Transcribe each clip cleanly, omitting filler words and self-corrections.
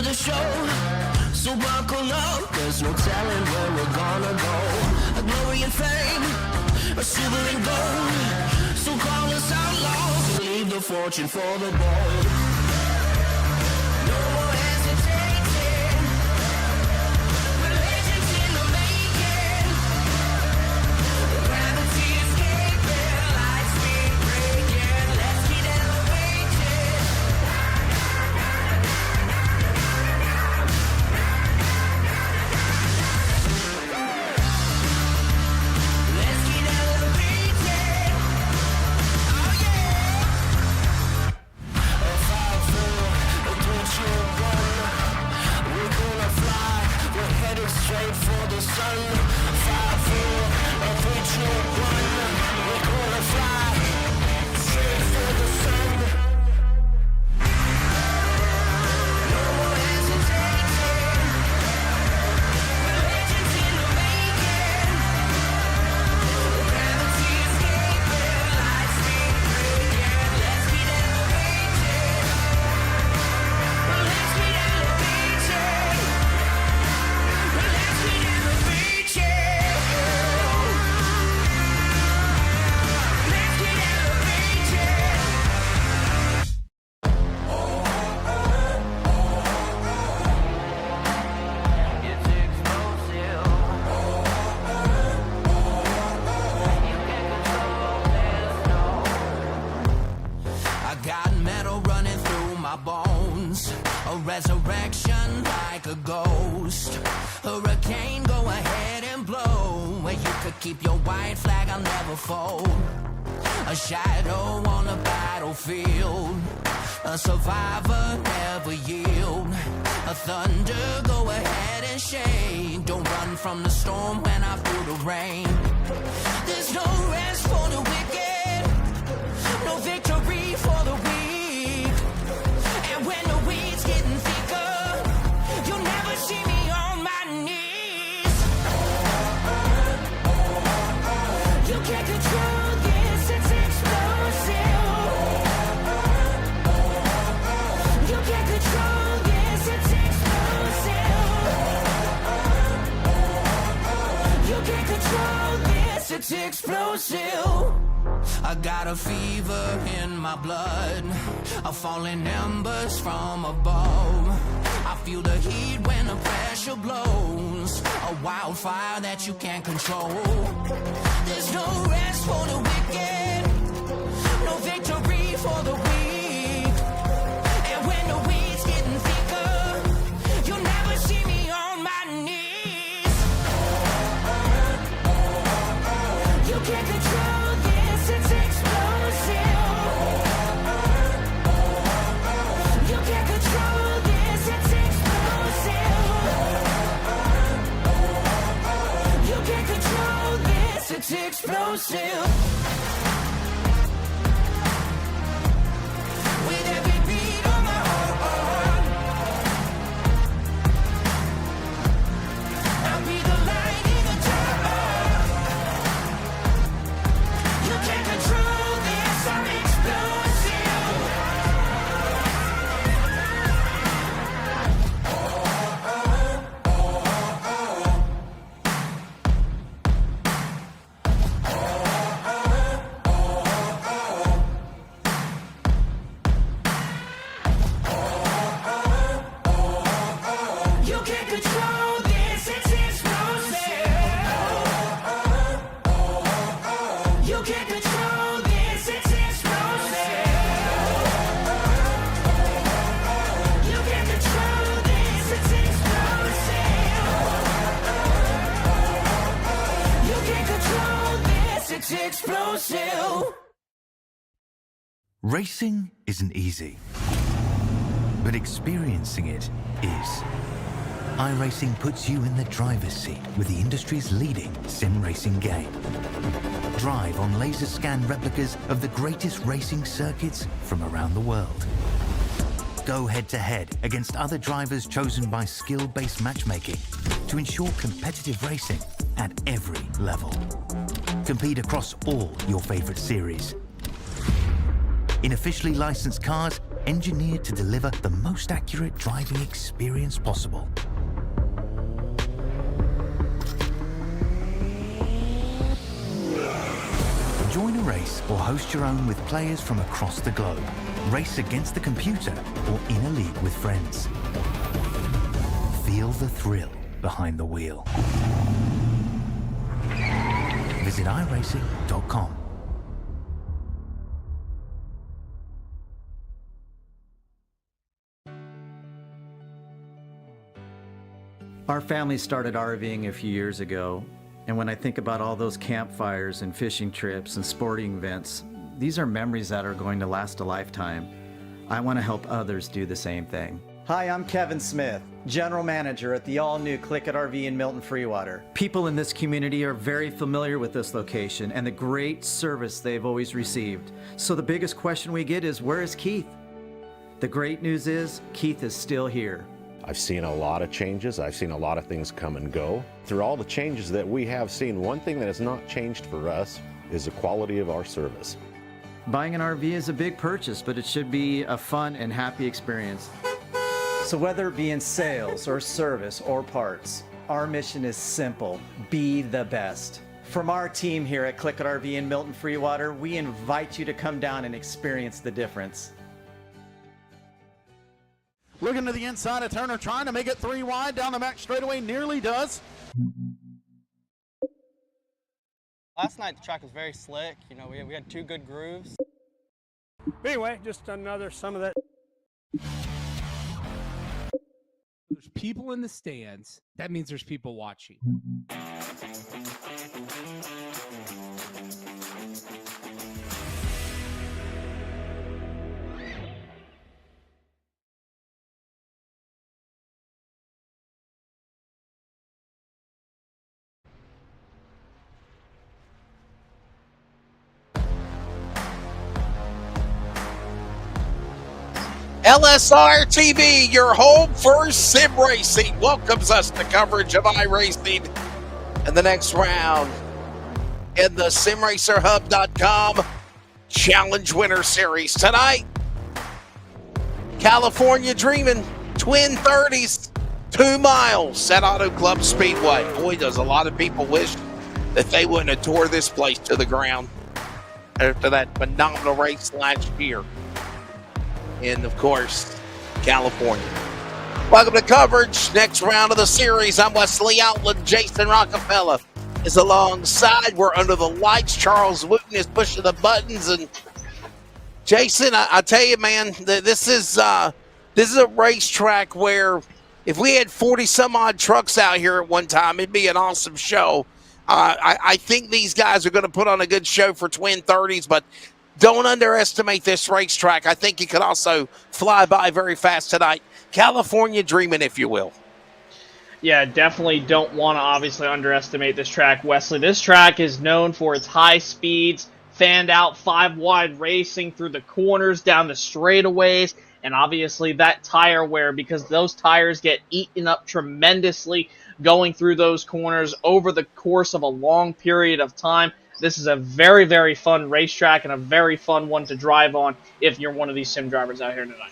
the show. So buckle up, there's no telling where we're gonna go. A glory and fame, a silver and gold. So call us outlaws and leave the fortune for the bold. No more hesitating, we're legends in the making. Gravity escaping, light speed breaking. Let's get elevated. Let's get elevated. Oh yeah. A 5-4, a 3-2-1. We're gonna fly. We're headed straight for the sun. 5-4, a 3-2-1. We're gonna fly straight for the sun. No more hesitating. We're legends in the making. Gravity escaping, light speed breaking. Let's get elevated. Let's get elevated. Let's get elevated. Let's get elevated. It's explosive. You can't control this, no. I got metal running through my bones. A resurrection like a ghost. Hurricane, go ahead and blow. Where you could keep your white flag, I'll never fold. A shadow on the battlefield. A survivor, never yield. A thunder, go ahead and shade. Don't run from the storm when I feel the rain. There's no rest for the wicked. No victory for the weak. And when the weeds getting thicker, you'll never see me on my knees. You can't control this, it's explosive. You can't control this, it's explosive. You can't control this, it's explosive. I got a fever in my blood, a falling embers from above. I feel the heat when the pressure blows, a wildfire that you can't control. There's no rest for the wicked, no victory for the weak. And when the weeds getting thicker, you'll never see me on my knees. You can't control this, it's explosive. You can't control this, it's explosive. You can't control this, it's explosive. With every beat of my heart, I'll be the light in the dark. You can't control this, I'm explosive. You can't control this, it's explosive. You can't control this, it's explosive. You can't control this, it's explosive. You can't control this, it's explosive. Racing isn't easy, but experiencing it is. iRacing puts you in the driver's seat with the industry's leading sim racing game. Drive on laser scan replicas of the greatest racing circuits from around the world. Go head-to-head against other drivers chosen by skill-based matchmaking to ensure competitive racing at every level. Compete across all your favorite series. In officially licensed cars engineered to deliver the most accurate driving experience possible. Join a race or host your own with players from across the globe. Race against the computer or in a league with friends. Feel the thrill behind the wheel. Visit iRacing.com. Our family started RVing a few years ago, and when I think about all those campfires and fishing trips and sporting events, these are memories that are going to last a lifetime. I want to help others do the same thing. Hi, I'm Kevin Smith, General Manager at the all-new Click It RV in Milton Freewater. People in this community are very familiar with this location and the great service they've always received. So the biggest question we get is, where is Keith? The great news is, Keith is still here. I've seen a lot of changes. I've seen a lot of things come and go. Through all the changes that we have seen, one thing that has not changed for us is the quality of our service. Buying an RV is a big purchase, but it should be a fun and happy experience. So whether it be in sales or service or parts, our mission is simple: be the best. From our team here at Click It RV in Milton Freewater, we invite you to come down and experience the difference. Looking to the inside of Turner, trying to make it 3 wide down the back straightaway, nearly does. Last night the track was very slick. You know, we had 2 good grooves. Anyway, just another some of that. There's people in the stands. That means there's people watching. LSRTV, your home for sim racing, welcomes us to coverage of iRacing in the next round in the SimRacerHub.com Challenge Winner Series. Tonight, California Dreaming, Twin 30s, 2 miles at Auto Club Speedway. Boy, does a lot of people wish that they wouldn't have tore this place to the ground after that phenomenal race last year in, of course, California. Welcome to coverage. Next round of the series. I'm Wesley Outland. Jason Rockefeller is alongside. We're under the lights. Charles Wooten is pushing the buttons. And Jason, I tell you, man, this is a racetrack where if we had 40 some odd trucks out here at one time, it'd be an awesome show. I think these guys are going to put on a good show for Twin 30s, but don't underestimate this racetrack. I think it could also fly by very fast tonight. California Dreaming, if you will. Yeah, definitely don't want to obviously underestimate this track, Wesley. This track is known for its high speeds, fanned out 5-wide racing through the corners, down the straightaways, and obviously that tire wear, because those tires get eaten up tremendously going through those corners over the course of a long period of time. This is a very, very fun racetrack and a very fun one to drive on if you're one of these sim drivers out here tonight.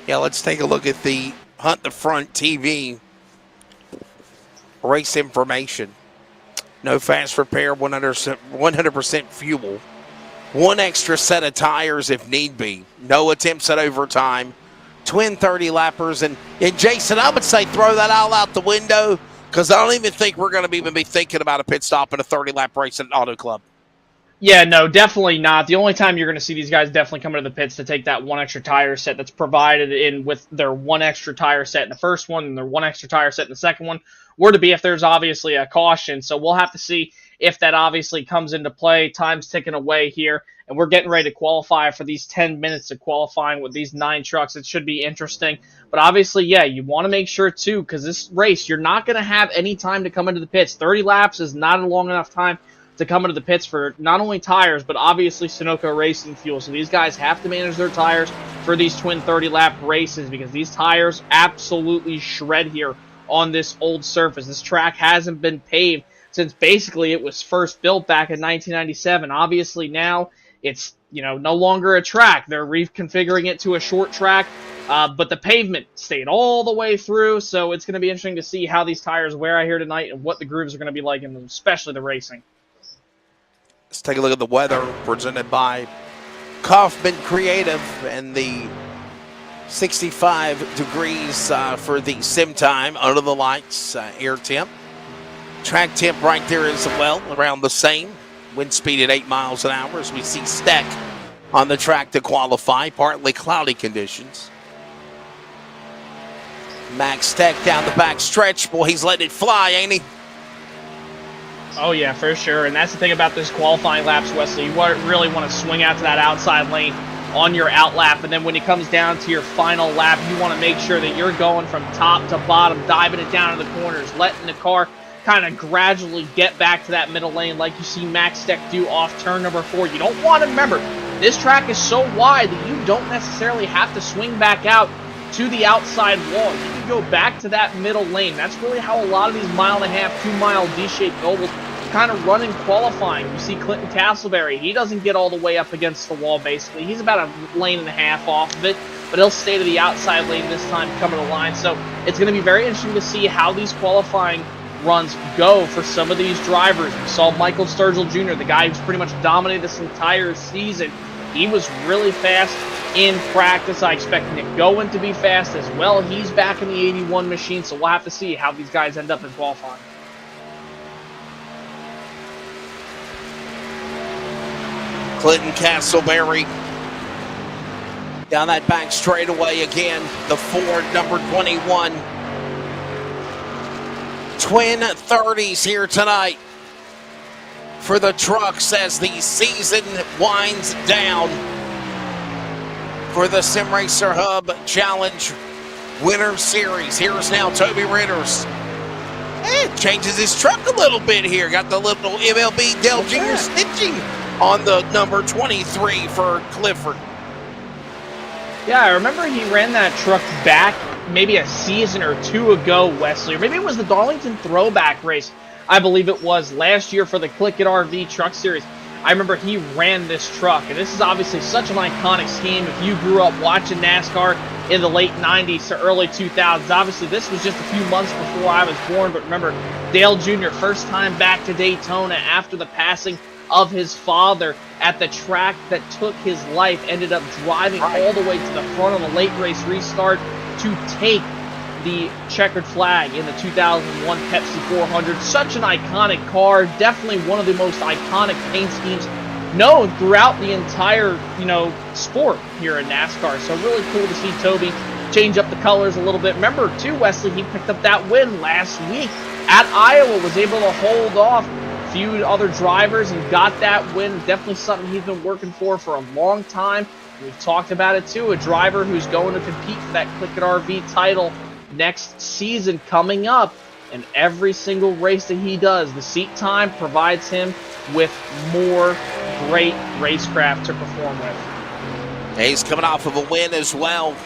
Yeah, let's take a look at the Hunt the Front TV race information. No fast repair, 100% fuel. 1 extra set of tires if need be. No attempts at overtime. Twin 30 lappers. And Jason, I would say throw that all out the window, because I don't even think we're going to even be thinking about a pit stop in a 30-lap race at an Auto Club. Yeah, no, definitely not. The only time you're going to see these guys definitely come into the pits to take that 1 extra tire set that's provided in with their 1 extra tire set in the first one and their 1 extra tire set in the second one were to be if there's obviously a caution. So we'll have to see if that obviously comes into play. Time's ticking away here, and we're getting ready to qualify for these 10 minutes of qualifying with these 9 trucks. It should be interesting. But obviously, yeah, you want to make sure, too, because this race, you're not going to have any time to come into the pits. 30 laps is not a long enough time to come into the pits for not only tires, but obviously Sunoco racing fuel. So these guys have to manage their tires for these twin 30-lap races, because these tires absolutely shred here on this old surface. This track hasn't been paved since basically it was first built back in 1997. Obviously now It's, no longer a track. They're reconfiguring it to a short track, but the pavement stayed all the way through, so it's going to be interesting to see how these tires wear out here tonight and what the grooves are going to be like, and especially the racing. Let's take a look at the weather presented by Kaufman Creative and the 65 degrees for the sim time under the lights, air temp. Track temp right there as well, around the same. Wind speed at 8 miles an hour as we see Steck on the track to qualify. Partly cloudy conditions. Max Steck down the back stretch. Boy, he's letting it fly, ain't he? Oh, yeah, for sure. And that's the thing about this qualifying laps, Wesley. You really want to swing out to that outside lane on your out lap. And then when it comes down to your final lap, you want to make sure that you're going from top to bottom, diving it down to the corners, letting the car kind of gradually get back to that middle lane like you see Max Steck do off turn number 4. You don't want to, remember, this track is so wide that you don't necessarily have to swing back out to the outside wall. You can go back to that middle lane. That's really how a lot of these 1.5, 2-mile D-shaped ovals kind of run in qualifying. You see Clinton Castleberry, he doesn't get all the way up against the wall basically. He's about a lane and a half off of it, but he'll stay to the outside lane this time coming to the line. So it's going to be very interesting to see how these qualifying runs go for some of these drivers. We saw Michael Sturgill Jr., the guy who's pretty much dominated this entire season. He was really fast in practice. I expect Nick Gowen to be fast as well. He's back in the 81 machine, so we'll have to see how these guys end up in qualifying. Clinton Castleberry down that back straightaway again. The Ford number 21. Twin 30s here tonight for the trucks as the season winds down for the Sim Racer Hub Challenge Winter Series. Here's now Toby Ritters. Changes his truck a little bit here. Got the little MLB Dale Jr. stitching on the number 23 for Clifford. Yeah, I remember he ran that truck back maybe a season or two ago, Wesley. Or maybe it was the Darlington Throwback race, I believe it was, last year for the Click It RV Truck Series. I remember he ran this truck, and this is obviously such an iconic scheme. If you grew up watching NASCAR in the late 90s to early 2000s, obviously this was just a few months before I was born, but remember, Dale Jr., first time back to Daytona after the passing of his father at the track that took his life, ended up driving all the way to the front of the late race restart to take the checkered flag in the 2001 Pepsi 400. Such an iconic car, definitely one of the most iconic paint schemes known throughout the entire, sport here in NASCAR. So really cool to see Toby change up the colors a little bit. Remember, too, Wesley, he picked up that win last week at Iowa, was able to hold off a few other drivers and got that win. Definitely something he's been working for a long time. We've talked about it, too. A driver who's going to compete for that Click It RV title next season coming up, and every single race that he does, the seat time provides him with more great racecraft to perform with. He's coming off of a win as well.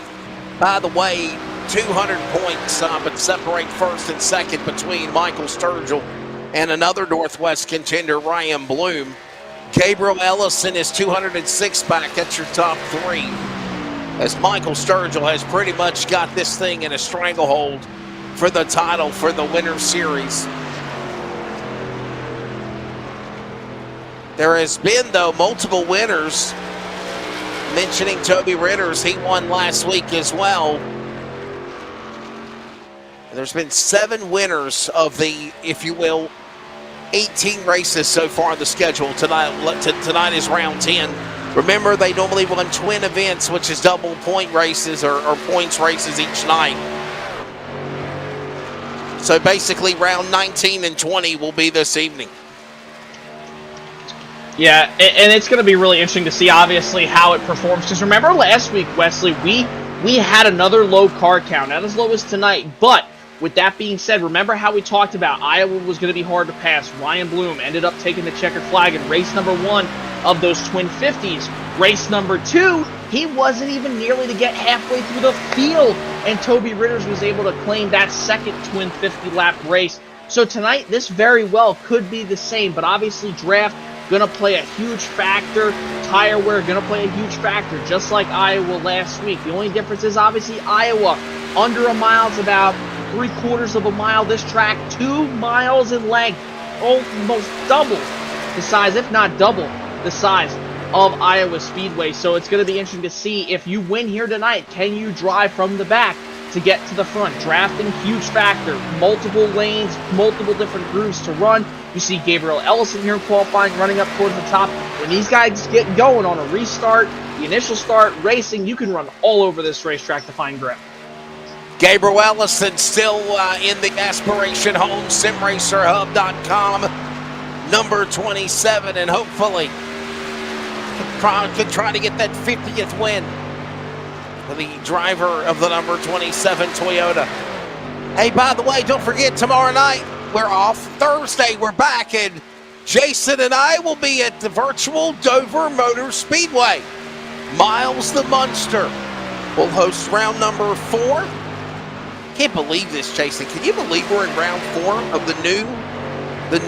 By the way, 200 points, but separate first and second between Michael Sturgill and another Northwest contender, Ryan Bloom. Gabriel Ellison is 206 back. That's your top three, as Michael Sturgill has pretty much got this thing in a stranglehold for the title for the Winter Series. There has been, though, multiple winners. Mentioning Toby Ritters, he won last week as well. There's been 7 winners of the, if you will, 18 races so far on the schedule. Tonight is round 10. Remember, they normally run twin events, which is double point races or points races each night. So basically, round 19 and 20 will be this evening. Yeah, and it's going to be really interesting to see, obviously, how it performs. Because remember last week, Wesley, we had another low car count, not as low as tonight. But with that being said, remember how we talked about Iowa was going to be hard to pass. Ryan Bloom ended up taking the checkered flag in race number 1 of those twin 50s. Race number 2, he wasn't even nearly to get halfway through the field, and Toby Ritters was able to claim that second twin 50-lap race. So tonight, this very well could be the same, but obviously draft going to play a huge factor. Tire wear going to play a huge factor, just like Iowa last week. The only difference is obviously Iowa, under a mile, it's about 3/4 of a mile. This track, 2 miles in length, almost double the size, if not double the size of Iowa Speedway. So it's going to be interesting to see if you win here tonight, can you drive from the back to get to the front? Drafting, huge factor. Multiple lanes, multiple different grooves to run. You see Gabriel Ellison here in qualifying, running up towards the top. When these guys get going on a restart, the initial start, racing, you can run all over this racetrack to find grip. Gabriel Ellison still in the Aspiration Home, simracerhub.com, number 27, and hopefully could try to get that 50th win for the driver of the number 27 Toyota. Hey, by the way, don't forget, tomorrow night we're off. Thursday we're back, and Jason and I will be at the virtual Dover Motor Speedway. Miles the Munster will host round number 4. Can't believe this, Jason. Can you believe we're in round 4 of the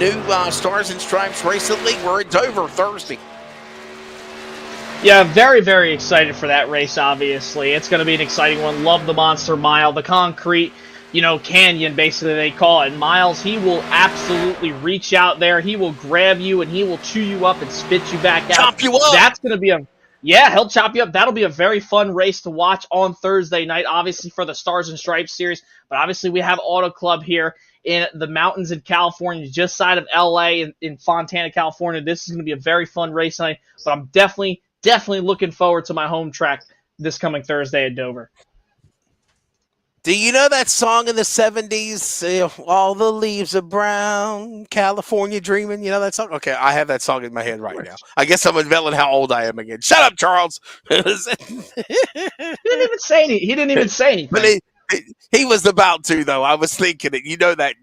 new Stars and Stripes Racing League? We're at Dover Thursday. Yeah, very, very excited for that race, obviously. It's going to be an exciting one. Love the Monster Mile, the concrete, canyon, basically, they call it. Miles, he will absolutely reach out there. He will grab you, and he will chew you up and spit you back out. Chop you up! That's going to be he'll chop you up. That'll be a very fun race to watch on Thursday night, obviously, for the Stars and Stripes series. But obviously, we have Auto Club here in the mountains in California, just side of LA in Fontana, California. This is going to be a very fun race night, but I'm definitely looking forward to my home track this coming Thursday at Dover. Do you know that song in the 70s? All the leaves are brown, California dreaming. You know that song? Okay, I have that song in my head right now. I guess I'm unveiling how old I am again. Shut up, Charles. He didn't even say anything. But he was about to, though. I was thinking it. You know that,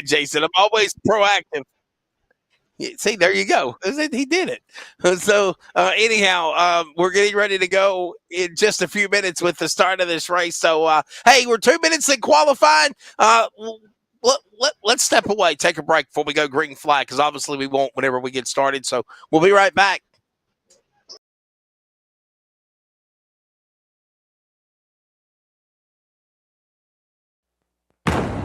Jason. I'm always proactive. See, there you go. He did it. So anyhow, we're getting ready to go in just a few minutes with the start of this race. So, hey, we're 2 minutes in qualifying. Let's step away, take a break before we go green flag, because obviously we won't whenever we get started. So we'll be right back.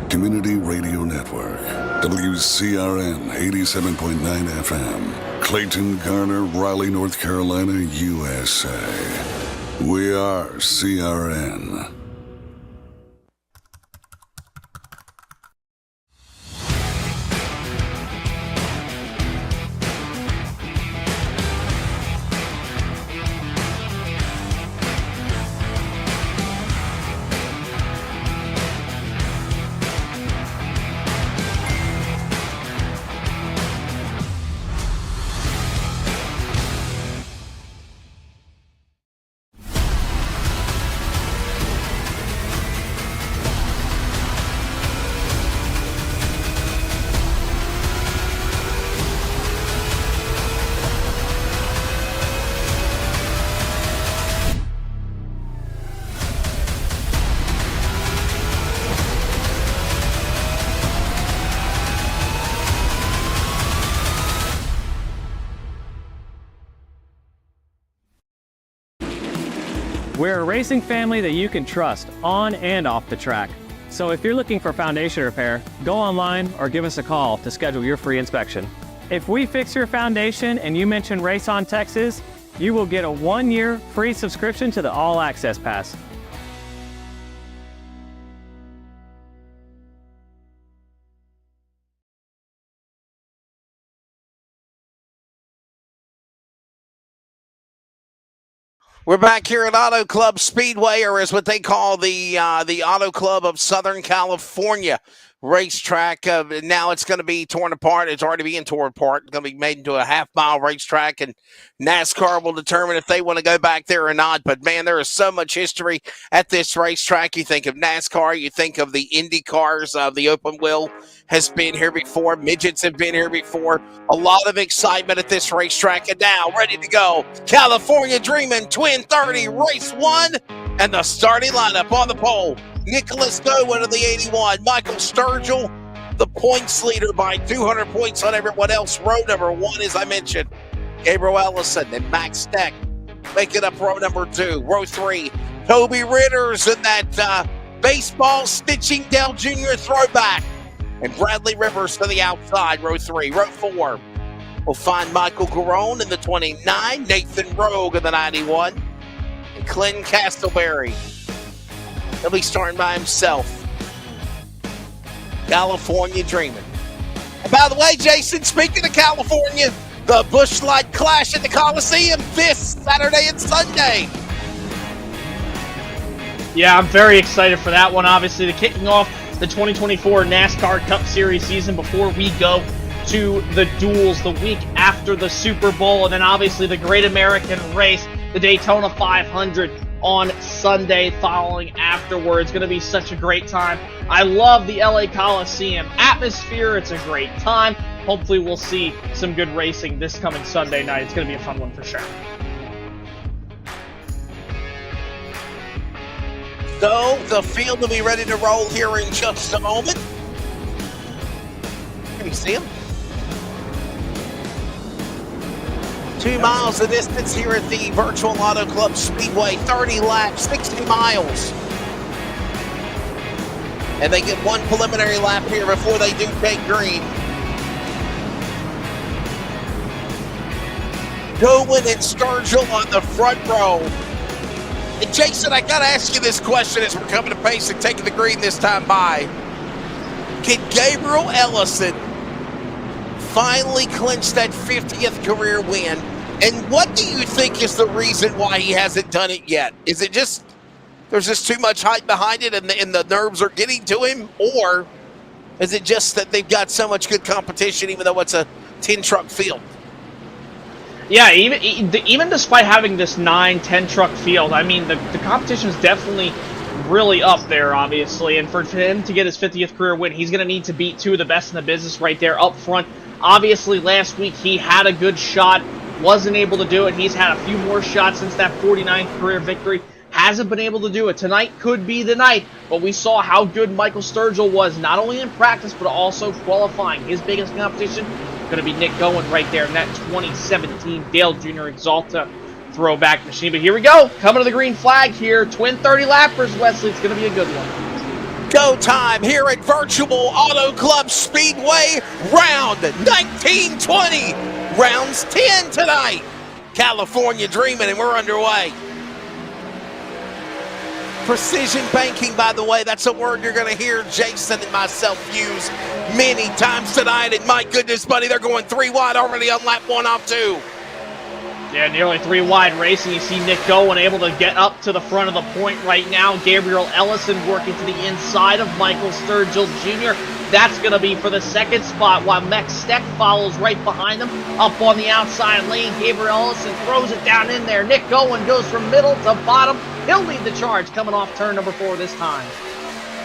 Community Radio Network, WCRN 87.9 FM, Clayton, Garner, Raleigh, North Carolina, USA. We are CRN. We're a racing family that you can trust on and off the track. So if you're looking for foundation repair, go online or give us a call to schedule your free inspection. If we fix your foundation and you mention Race On Texas, you will get a 1-year free subscription to the All Access Pass. We're back here at Auto Club Speedway, or as what they call the Auto Club of Southern California racetrack. Now it's going to be torn apart. It's already being torn apart. It's going to be made into a half-mile racetrack, and NASCAR will determine if they want to go back there or not. But, man, there is so much history at this racetrack. You think of NASCAR. You think of the Indy cars. The open wheel has been here before. Midgets have been here before. A lot of excitement at this racetrack. And now, ready to go, California Dreamin' Twin 30 Race 1. And the starting lineup on the pole. Nicholas Gowen of the 81. Michael Sturgill the points leader by 200 points on everyone else. Row number 1, as I mentioned, Gabriel Ellison and Max Steck making up row number 2. Row 3, Toby Ritters and that baseball stitching Dale Jr. throwback. And Bradley Rivers to the outside, row 3. Row 4, we'll find Michael Garone in the 29, Nathan Rogue in the 91, and Clinton Castleberry. He'll be starting by himself. California Dreaming. And by the way, Jason, speaking of California, the Busch Light Clash at the Coliseum this Saturday and Sunday. Yeah, I'm very excited for that one. Obviously, the kicking off the 2024 NASCAR Cup Series season before we go to the duels the week after the Super Bowl, and then obviously the Great American Race, the Daytona 500 on Sunday following afterwards. Going to be such a great time. I love the LA Coliseum atmosphere. It's a great time. Hopefully we'll see some good racing this coming Sunday night. It's going to be a fun one for sure. So the field will be ready to roll here in just a moment. Can you see him? 2 miles the distance here at the Virtual Auto Club Speedway. 30 laps, 60 miles. And they get one preliminary lap here before they do take green. Gowen and Sturgill on the front row. And Jason, I got to ask you this question as we're coming to pace and taking the green this time by. Can Gabriel Ellison finally clinch that 50th career win? And what do you think is the reason why he hasn't done it yet? Is it just there's just too much hype behind it and the nerves are getting to him? Or is it just that they've got so much good competition even though it's a 10-truck field? Yeah, even despite having this 9-10 truck field, I mean, the competition is definitely really up there, obviously. And for him to get his 50th career win, he's going to need to beat 2 of the best in the business right there up front. Obviously, last week he had a good shot, wasn't able to do it. He's had a few more shots since that 49th career victory. Hasn't been able to do it. Tonight could be the night, but we saw how good Michael Sturgill was, not only in practice, but also qualifying. His biggest competition going to be Nick Gowen right there in that 2017 Dale Jr. Exalta throwback machine. But here we go. Coming to the green flag here. Twin 30-lappers, Wesley. It's going to be a good one. Go time here at Virtual Auto Club Speedway. Round 1920. Rounds 10 tonight. California Dreaming, and we're underway. Precision banking, by the way, that's a word you're going to hear Jason and myself use many times tonight. And my goodness, buddy, they're going 3 wide already on lap 1 off 2. Yeah, nearly 3 wide racing. You see Nick Gowen able to get up to the front of the point right now. Gabriel Ellison working to the inside of Michael Sturgill Jr. That's going to be for the 2nd spot, while Max Steck follows right behind him. Up on the outside lane, Gabriel Ellison throws it down in there. Nick Gowen goes from middle to bottom. He'll lead the charge coming off turn number 4 this time.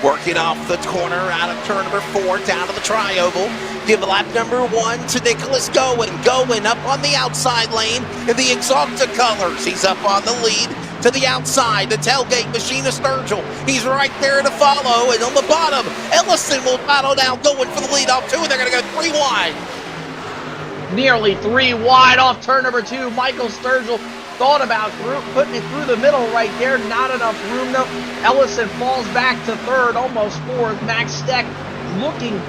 Working off the corner out of turn number 4 down to the tri-oval. Give lap number 1 to Nicholas Gowen. Gowen up on the outside lane in the Exalta colors. He's up on the lead to the outside. The tailgate machine of Sturgill. He's right there to follow. And on the bottom, Ellison will battle down Gowen for the lead off 2. And they're going to go 3 wide. Nearly 3 wide off turn number 2. Michael Sturgill thought about putting it through the middle right there. Not enough room though. Ellison falls back to 3rd, almost 4th. Max Steck looking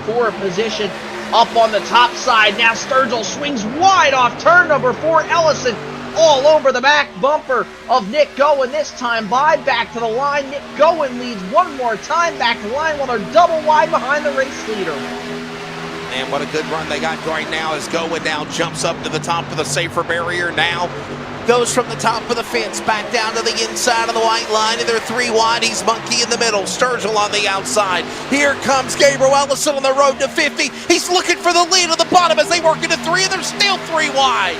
for a position up on the top side. Now Sturgill swings wide off turn number 4. Ellison all over the back bumper of Nick Gowen this time back to the line. Nick Gowen leads one more time back to the line while they're double wide behind the race leader. And what a good run they got right now as Gowen now jumps up to the top of the safer barrier now. Goes from the top of the fence back down to the inside of the white line, and they're 3 wide. He's Monkey in the middle, Sturgill on the outside. Here comes Gabriel Ellison on the road to 50. He's looking for the lead at the bottom as they work into 3, and they're still 3 wide.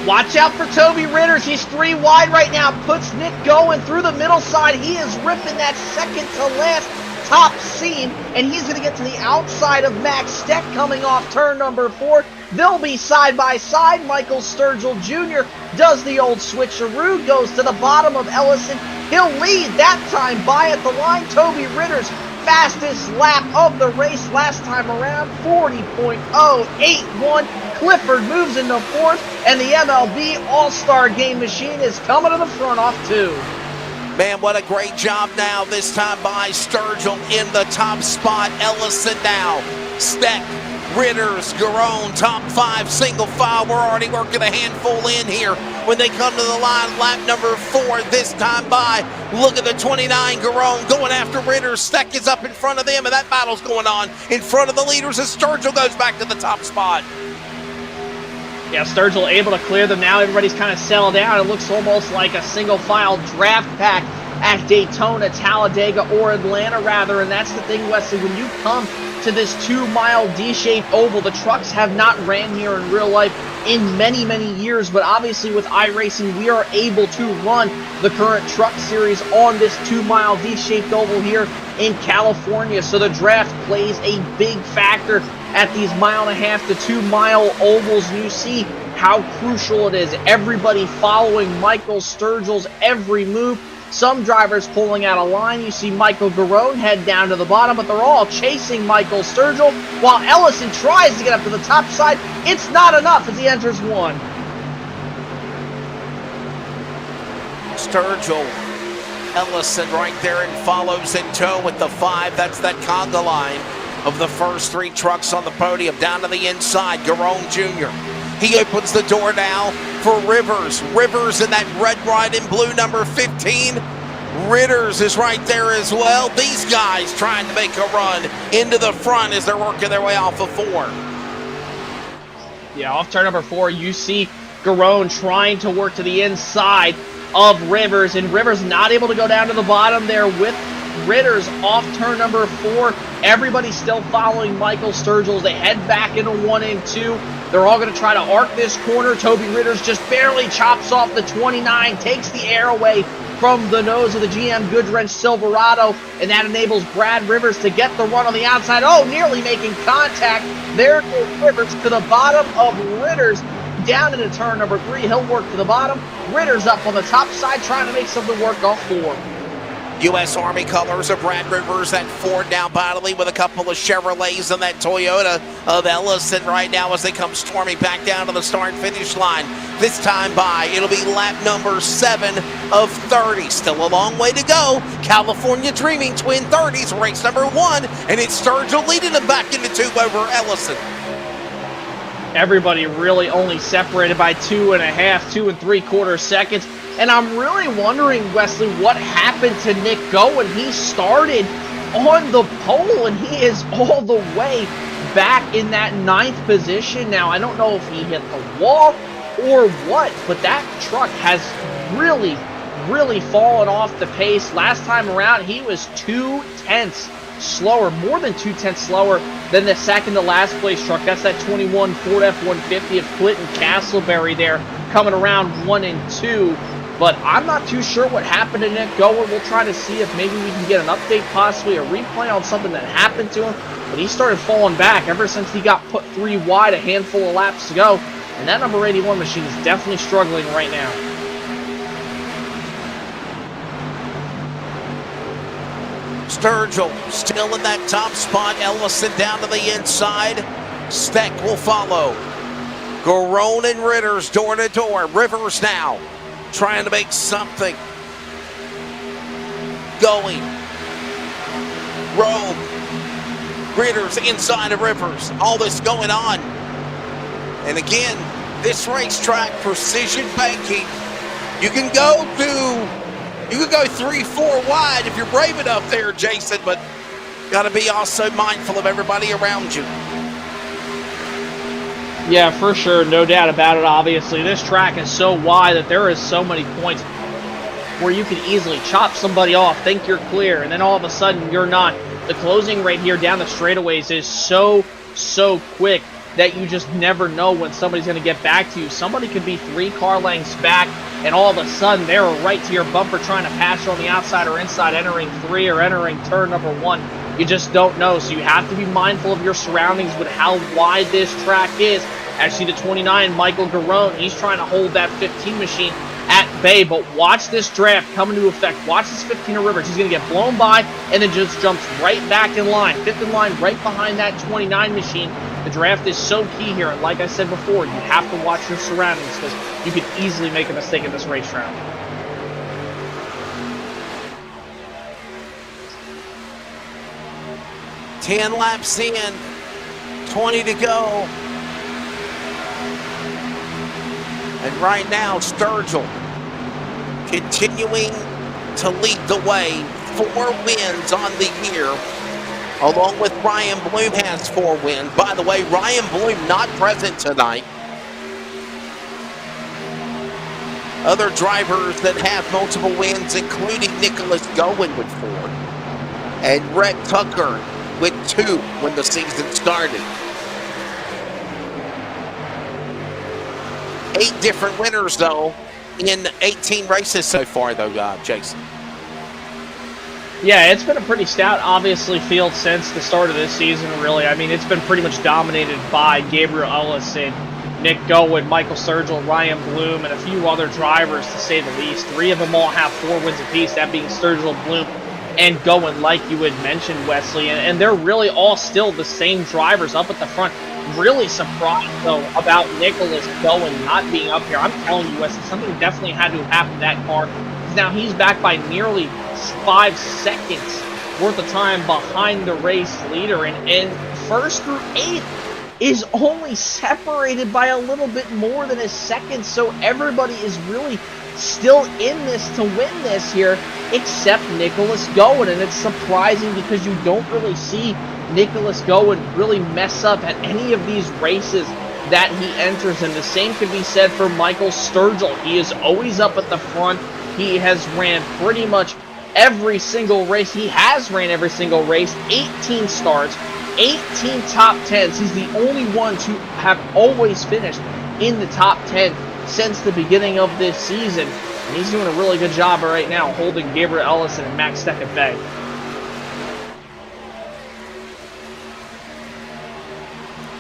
Watch out for Toby Ritters. He's 3 wide right now. Puts Nick Gowen through the middle side. He is ripping that second to last top seam, and he's going to get to the outside of Max Steck coming off turn number 4. They'll be side by side. Michael Sturgill Jr. does the old switcheroo, goes to the bottom of Ellison. He'll lead that time by at the line. Toby Ritters fastest lap of the race last time around, 40.081. Clifford moves into fourth, and the MLB All-Star Game Machine is coming to the front off two. Man, what a great job now. This time by Sturgill in the top spot. Ellison now. Steck, Ritters, Garone, top 5 single file. We're already working a handful in here when they come to the line. Lap number 4 this time by. Look at the 29 Garone going after Ritters. Steck is up in front of them, and that battle's going on in front of the leaders as Sturgill goes back to the top spot. Yeah, Sturgill able to clear them now. Everybody's kind of settled down. It looks almost like a single file draft pack at Daytona, Talladega, or Atlanta rather. And that's the thing, Wesley, when you come to this 2-mile D-shaped oval, the trucks have not ran here in real life in many, many years, but obviously with iRacing, we are able to run the current truck series on this 2-mile D-shaped oval here in California. So the draft plays a big factor at these 1.5 to 2 mile ovals. And you see how crucial it is. Everybody following Michael Sturgill's every move. Some drivers pulling out of line. You see Michael Garone head down to the bottom, but they're all chasing Michael Sturgill while Ellison tries to get up to the top side. It's not enough as he enters one. Sturgill, Ellison right there and follows in tow with the 5. That's that conga line of the first 3 trucks on the podium. Down to the inside, Garone Jr. He opens the door now for Rivers. Rivers in that red, white, and blue number 15. Ritters is right there as well. These guys trying to make a run into the front as they're working their way off of 4. Yeah, off turn number 4, you see Garone trying to work to the inside of Rivers, and Rivers not able to go down to the bottom there with Ritters off turn number 4. Everybody's still following Michael Sturgill as they head back into 1 and 2. They're all going to try to arc this corner. Toby Ritters just barely chops off the 29, takes the air away from the nose of the GM Goodwrench Silverado, and that enables Brad Rivers to get the run on the outside. Oh, nearly making contact. There goes Rivers to the bottom of Ritters. Down into turn number 3, he'll work to the bottom. Ritters up on the top side, trying to make something work off 4. U.S. Army colors of Brad Rivers, that Ford now battling with a couple of Chevrolets and that Toyota of Ellison right now as they come storming back down to the start-finish line. This time by, it'll be lap number 7 of 30. Still a long way to go. California Dreaming Twin 30s, race number 1, and it's Sturgill leading them back into 2 over Ellison. Everybody really only separated by 2.5, 2 3/4 seconds. And I'm really wondering, Wesley, what happened to Nick Go when he started on the pole, and he is all the way back in that 9th position now. I don't know if he hit the wall or what, but that truck has really fallen off the pace. Last time around, he was 2/10 slower, more than 2/10 slower than the second to last place truck. That's that 21 Ford F-150 of Clinton Castleberry there, coming around 1 and 2. But I'm not too sure what happened to Nick Gower. We'll try to see if maybe we can get an update, possibly a replay on something that happened to him. But he started falling back ever since he got put 3 wide a handful of laps to go. And that number 81 machine is definitely struggling right now. Sturgill still in that top spot. Ellison down to the inside. Steck will follow. Garone and Ritters door to door. Rivers now trying to make something going. Rome. Ritters inside of Rivers. All this going on. And again, this racetrack, precision banking. You can go 3-4 wide if you're brave enough there, Jason, but got to be also mindful of everybody around you. Yeah, for sure, no doubt about it. Obviously, this track is so wide that there is so many points where you can easily chop somebody off, think you're clear, and then all of a sudden you're not. The closing right here down the straightaways is so quick that you just never know when somebody's going to get back to you. Somebody could be 3 car lengths back, and all of a sudden they're right to your bumper trying to pass you on the outside or inside, entering 3 or entering turn number 1. You just don't know, so you have to be mindful of your surroundings with how wide this track is. As you see the 29, Michael Garone, he's trying to hold that 15 machine at bay. But watch this draft come into effect. Watch this 15er Rivers. He's going to get blown by and then just jumps right back in line. 5th in line right behind that 29 machine. The draft is so key here. And like I said before, you have to watch your surroundings because you could easily make a mistake in this racetrack. Ten laps in, 20 to go. And right now, Sturgill continuing to lead the way. 4 wins on the year, along with Ryan Bloom has 4 wins. By the way, Ryan Bloom not present tonight. Other drivers that have multiple wins, including Nicholas Gowen with 4. And Rhett Tucker with 2 when the season started. 8 different winners, though, in 18 races so far, though, Jason. Yeah, it's been a pretty stout, obviously, field since the start of this season, really. I mean, it's been pretty much dominated by Gabriel Ellison, Nick Gowen, Michael Sturgill, Ryan Bloom, and a few other drivers, to say the least. 3 of them all have 4 wins apiece, that being Sturgill, Bloom, and Gowen, like you had mentioned, Wesley. And they're really all still the same drivers up at the front. Really surprised, though, about Nicholas Gowen not being up here. I'm telling you, Wesley, something definitely had to happen to that car. Now he's back by nearly 5 seconds worth of time behind the race leader. And 1st through 8th is only separated by a little bit more than a second. So everybody is really still in this to win this here, except Nicholas Gowen. And it's surprising because you don't really see Nicholas Gowen really mess up at any of these races that he enters. And the same can be said for Michael Sturgill. He is always up at the front. He has ran pretty much every single race. He has ran every single race. 18 starts, 18 top 10s. He's the only one to have always finished in the top 10 since the beginning of this season. And he's doing a really good job right now holding Gabriel Ellison and Max Steck at bay.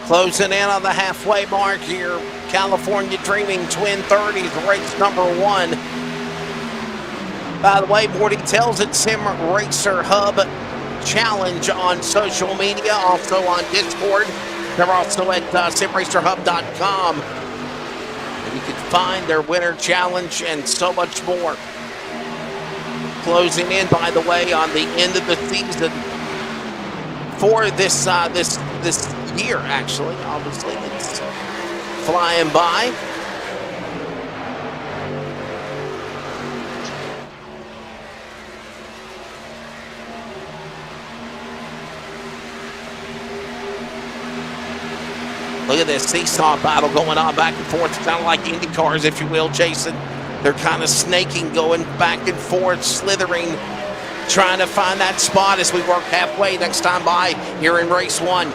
Closing in on the halfway mark here. California Dreaming Twin 30s, race number 1. By the way, more details at Sim Racer Hub Challenge on social media, also on Discord. They're also at simracerhub.com. And you can find their winter challenge and so much more. Closing in, by the way, on the end of the season for this year, actually. Obviously, it's flying by. Look at this seesaw battle going on back and forth. It's kind of like Indy cars, if you will, Jason. They're kind of snaking, going back and forth, slithering, trying to find that spot as we work halfway next time by here in race 1.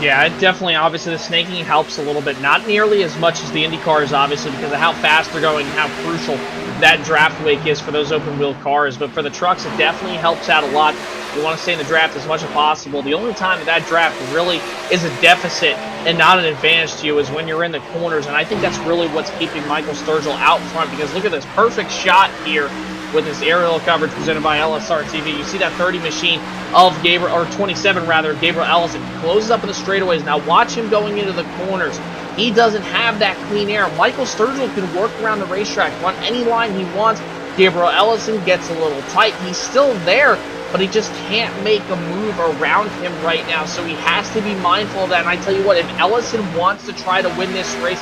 Yeah, it definitely, obviously, the snaking helps a little bit. Not nearly as much as the Indy cars, obviously, because of how fast they're going and how crucial that draft wake is for those open-wheel cars. But for the trucks, it definitely helps out a lot. You want to stay in the draft as much as possible. The only time that draft really is a deficit and not an advantage to you is when you're in the corners. And I think that's really what's keeping Michael Sturgill out front, because look at this perfect shot here with this aerial coverage presented by LSRTV. You see that 30 machine of Gabriel, or 27 rather, Gabriel Ellison. Closes up in the straightaways. Now watch him going into the corners. He doesn't have that clean air. Michael Sturgill can work around the racetrack, run any line he wants. Gabriel Ellison gets a little tight. He's still there, but he just can't make a move around him right now. So he has to be mindful of that. And I tell you what, if Ellison wants to try to win this race,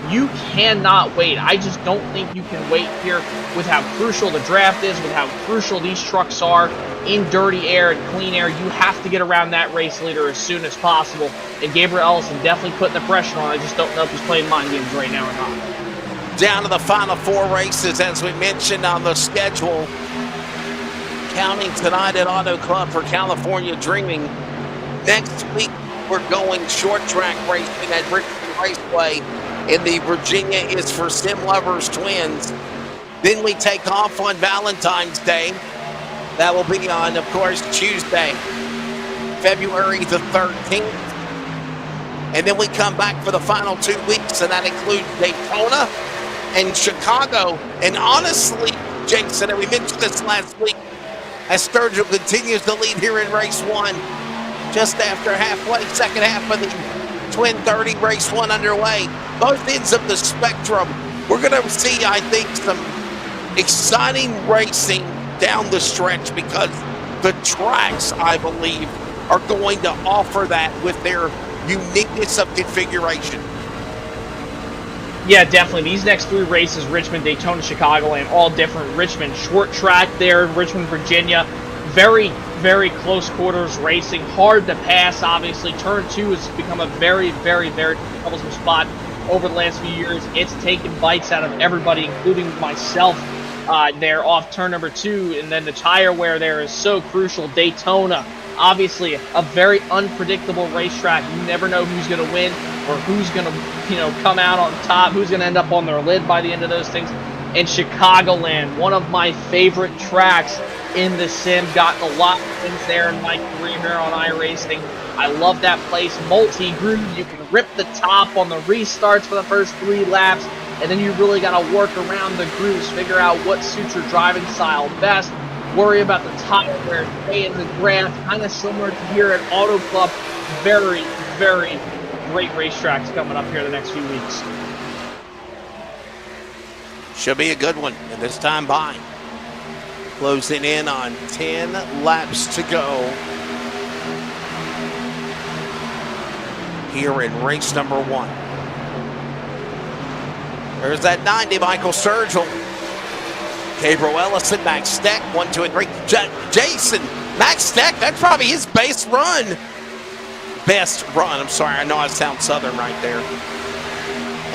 you cannot wait. I just don't think you can wait here with how crucial the draft is, with how crucial these trucks are in dirty air and clean air. You have to get around that race leader as soon as possible. And Gabriel Ellison definitely putting the pressure on. I just don't know if he's playing mind games right now or not. Down to the final 4 races, as we mentioned on the schedule. Counting tonight at Auto Club for California Dreaming. Next week, we're going short track racing at Richmond Raceway. And the Virginia is for Sim Lovers Twins. Then we take off on Valentine's Day. That will be on, of course, Tuesday, February the 13th. And then we come back for the final 2 weeks, and that includes Daytona and Chicago. And honestly, Jason, and we mentioned this last week, as Sturgill continues to lead here in race 1, just after halfway, second half of the Twin 30 race 1 underway. Both ends of the spectrum. We're going to see, I think, some exciting racing down the stretch because the tracks, I believe, are going to offer that with their uniqueness of configuration. Yeah, definitely. These next 3 races, Richmond, Daytona, Chicagoland, all different. Richmond, short track there in Richmond, Virginia. Very, very close quarters racing. Hard to pass, obviously. Turn 2 has become a very, very, very troublesome spot over the last few years. It's taken bites out of everybody, including myself, there off turn number 2. And then the tire wear there is so crucial. Daytona, obviously, a very unpredictable racetrack. You never know who's going to win or who's going to, come out on top, who's going to end up on their lid by the end of those things. And Chicagoland, one of my favorite tracks in the sim. Gotten a lot of things there in my career here on iRacing. I love that place. Multi-groove. You can rip the top on the restarts for the first 3 laps, and then you really got to work around the grooves, figure out what suits your driving style best. Worry about the tire wear, stay in the grass, kind of similar to here at Auto Club. Very, very great racetracks coming up here the next few weeks. Should be a good one in this time by. Closing in on 10 laps to go here in race number 1. There's that 90, Michael Sturgill. Gabriel Ellison, Max Steck, 1, 2, and 3. Jason, Max Steck, that's probably his best run. Best run, I'm sorry, I know I sound southern right there.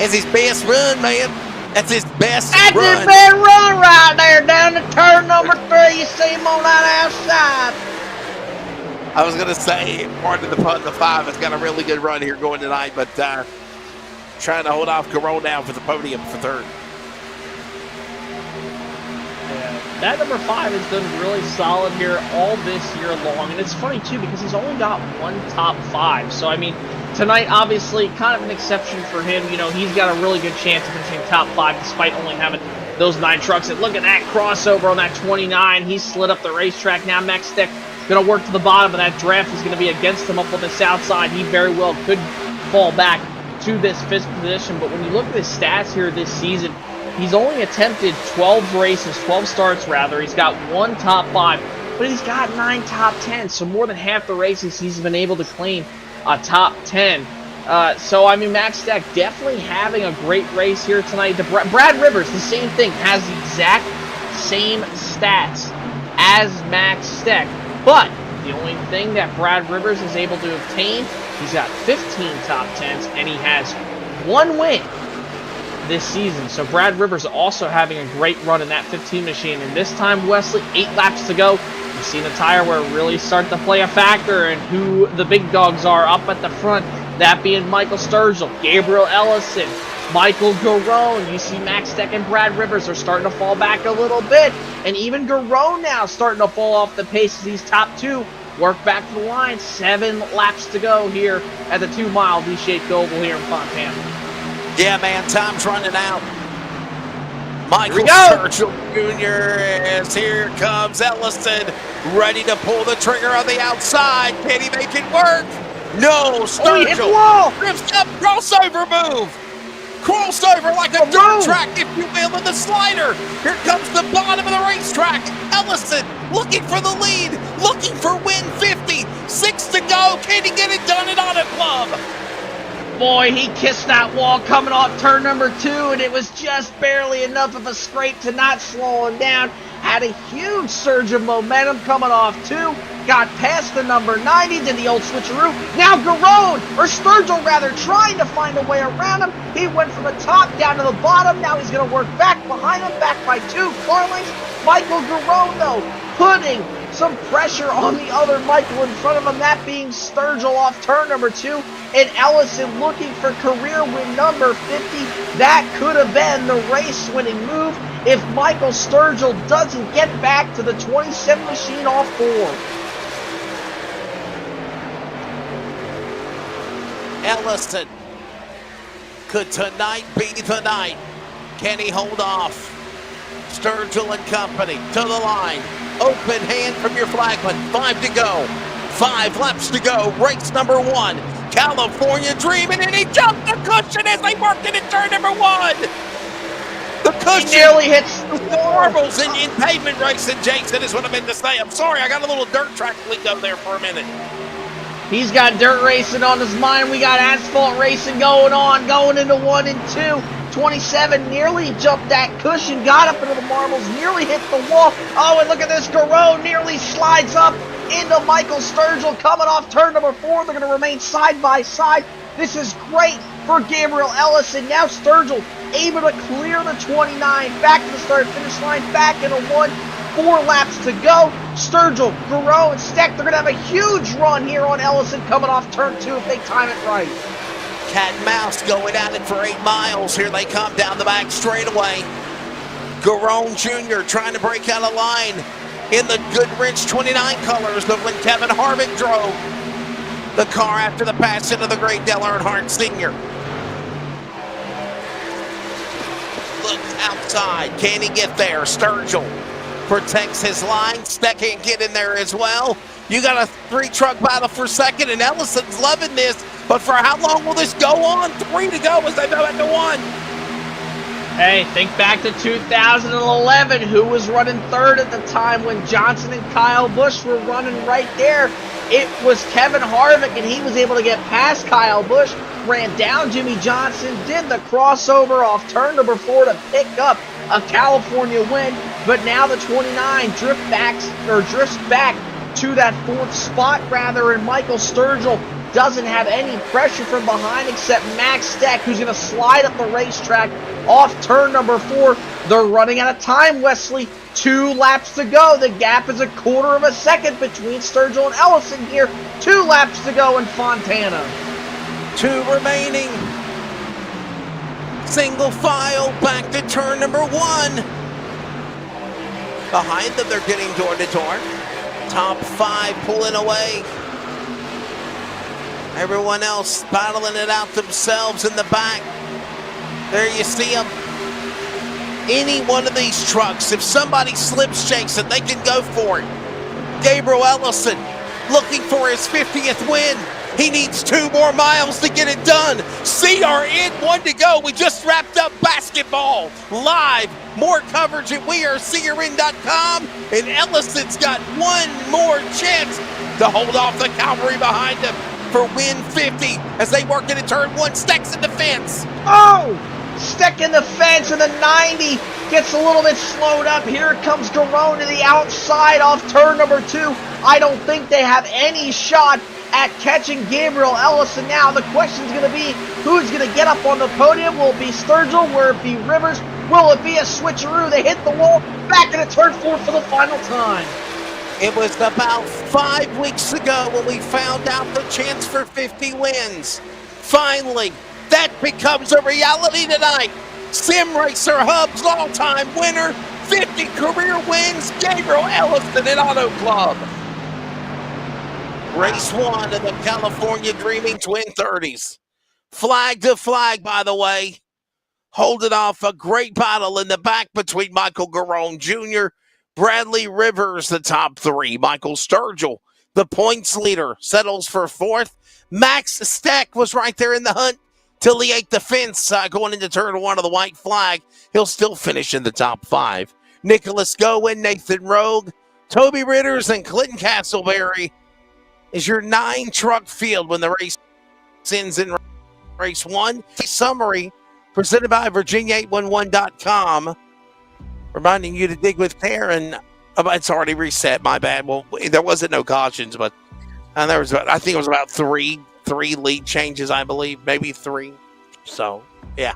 It's his best run, man. That's his best run. That's his best run right there down to turn number 3. You see him on that outside. I was going to say, part of the 5 has got a really good run here going tonight, but trying to hold off Garone down for the podium for 3rd. Yeah, that number 5 has done really solid here all this year long. And it's funny, too, because he's only got 1 top 5. So, I mean, tonight, obviously, kind of an exception for him. He's got a really good chance of finishing top 5 despite only having those 9 trucks. And look at that crossover on that 29. He slid up the racetrack. Now Max Steck going to work to the bottom of that draft. Is going to be against him up on the south side. He very well could fall back to this 5th position. But when you look at his stats here this season, he's only attempted 12 starts rather. He's got 1 top 5, but he's got 9 top 10. So more than half the races he's been able to claim a top 10. So, I mean, Max Steck definitely having a great race here tonight. Brad Rivers, the same thing, has the exact same stats as Max Steck. But the only thing that Brad Rivers is able to obtain, he's got 15 top 10s, and he has 1 win this season. So Brad Rivers also having a great run in that 15 machine. And this time, Wesley, 8 laps to go. You've seen the tire wear really start to play a factor in who the big dogs are up at the front. That being Michael Sturgill, Gabriel Ellison, Michael Garone. You see Max Steck and Brad Rivers are starting to fall back a little bit. And even Garone now starting to fall off the pace as these top 2 work back to the line. 7 laps to go here at the 2-mile V-shaped oval here in Fontana. Yeah, man, time's running out. Michael Sturgill Jr. is here comes Ellison, ready to pull the trigger on the outside. Can he make it work? No, Sturgill drifts up, crossover move. Crossover like a dirt track, if you will, in the slider. Here comes the bottom of the racetrack. Ellison looking for the lead, looking for win 50. 6 to go. Can he get it done at Auto Club? Boy, he kissed that wall coming off turn number 2, and it was just barely enough of a scrape to not slow him down. Had a huge surge of momentum coming off 2. Got past the number 90, did the old switcheroo. Now Garone, or Sturgill rather, trying to find a way around him. He went from the top down to the bottom. Now he's going to work back behind him, back by 2 car lengths. Michael Garone, though, putting some pressure on the other Michael in front of him, that being Sturgill off turn number 2. And Ellison looking for career win number 50. That could have been the race-winning move if Michael Sturgill doesn't get back to the 27 machine off 4. Ellison, could tonight be the night? Can he hold off? Sturgill and company to the line. Open hand from your flagman. 5 to go. 5 laps to go. Race number 1. California Dreaming, and he jumped the cushion as they worked into turn number 1. The cushion he nearly hits the marbles in pavement racing, Jason, is what I meant to say. I'm sorry, I got a little dirt track lingo there for a minute. He's got dirt racing on his mind. We got asphalt racing going on, going into 1 and 2. 27 nearly jumped that cushion, got up into the marbles, nearly hit the wall. Oh, and look at this. Garreau nearly slides up into Michael Sturgill coming off turn number 4. They're going to remain side by side. This is great for Gabriel Ellison. Now Sturgill able to clear the 29, back to the start-finish line, back into 1. 4 laps to go. Sturgill, Garreau, and Steck, they're going to have a huge run here on Ellison coming off turn 2 if they time it right. Cat and mouse going at it for 8 miles. Here they come down the back straightaway. Garone Jr. trying to break out a line in the Goodrich 29 colors of when Kevin Harvick drove the car after the pass into the great Dale Earnhardt Sr. Looks outside. Can he get there? Sturgill protects his line. Steck can't get in there as well. You got a 3-truck battle for second, and Ellison's loving this. But for how long will this go on? 3 to go as they go into 1. Hey, think back to 2011. Who was running third at the time when Johnson and Kyle Busch were running right there? It was Kevin Harvick, and he was able to get past Kyle Busch, ran down Jimmy Johnson, did the crossover off turn number 4 to pick up a California win. But now the 29 drifts back to that 4th spot rather, and Michael Sturgill doesn't have any pressure from behind except Max Steck, who's going to slide up the racetrack off turn number 4. They're running out of time, Wesley. 2 laps to go. The gap is a 1/4 of a second between Sturgill and Ellison here. 2 laps to go in Fontana. 2 remaining. Single file back to turn number 1. Behind them, they're getting door to door. Top 5 pulling away. Everyone else battling it out themselves in the back. There you see them. Any one of these trucks, if somebody slips Jason, they can go for it. Gabriel Ellison looking for his 50th win. He needs 2 more miles to get it done. CRN 1 to go. We just wrapped up basketball live. More coverage at wearecrn.com. And Ellison's got 1 more chance to hold off the cavalry behind him for win 50 as they work into turn 1. Steck's in the fence. Oh! Steck in the fence, and the 90 gets a little bit slowed up. Here comes Garone to the outside off turn number 2. I don't think they have any shot at catching Gabriel Ellison now. The question is going to be, who's going to get up on the podium? Will it be Sturgill? Will it be Rivers? Will it be a switcheroo? They hit the wall, back into turn 4 for the final time. It was about 5 weeks ago when we found out the chance for 50 wins. Finally, that becomes a reality tonight. Sim Racer Hub's all-time winner, 50 career wins, Gabriel Ellison at Auto Club. Race 1 of the California Dreaming Twin 30s. Flag to flag, by the way. Holding off a great battle in the back between Michael Garone Jr., Bradley Rivers, the top 3. Michael Sturgill, the points leader, settles for 4th. Max Steck was right there in the hunt till he ate the fence going into turn 1 of the white flag. He'll still finish in the top 5. Nicholas Gowen, Nathan Rogue, Toby Ritters, and Clinton Castleberry is your 9-truck field when the race ends in race 1. Summary presented by Virginia811.com. Reminding you to dig with care, and it's already reset. My bad. Well, there wasn't no cautions, but there was I think it was about three lead changes, I believe, maybe 3. So yeah,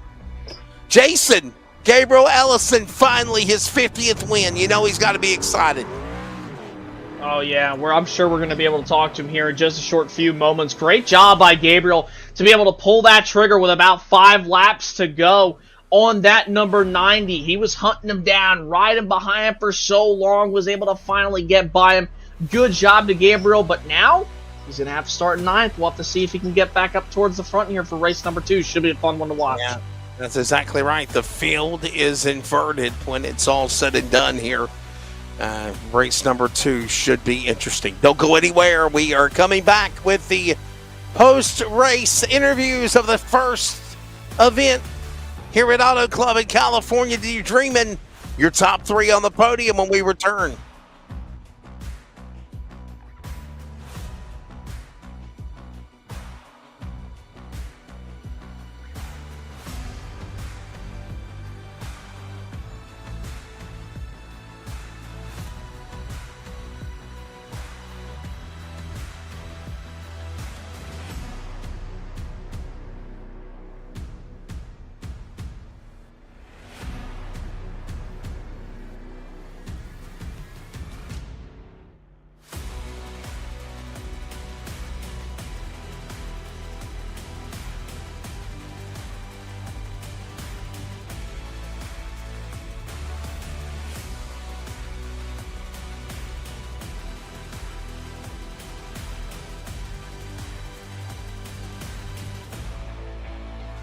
Jason Gabriel Ellison finally his 50th win. You know he's got to be excited. Oh yeah, I'm sure we're going to be able to talk to him here in just a short few moments. Great job by Gabriel to be able to pull that trigger with about 5 laps to go on that number 90. He was hunting him down, riding behind him for so long, was able to finally get by him. Good job to Gabriel, but now he's going to have to start in 9th. We'll have to see if he can get back up towards the front here for race number 2. Should be a fun one to watch. Yeah. That's exactly right. The field is inverted when it's all said and done here. Race number 2 should be interesting. Don't go anywhere. We are coming back with the post-race interviews of the first event here at Auto Club in California. Do you dreaming your top 3 on the podium when we return?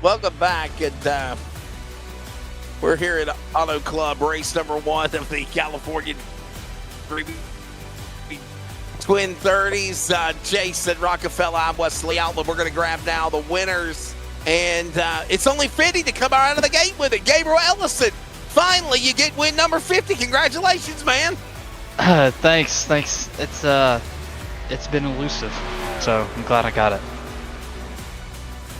Welcome back, and we're here at Auto Club, race number 1 of the California Twin 30s. Jason Rockefeller, I'm Wesley Outlaw. We're going to grab now the winners, and it's only fitting to come out of the gate with it. Gabriel Ellison, finally, you get win number 50. Congratulations, man. Thanks. It's been elusive, so I'm glad I got it.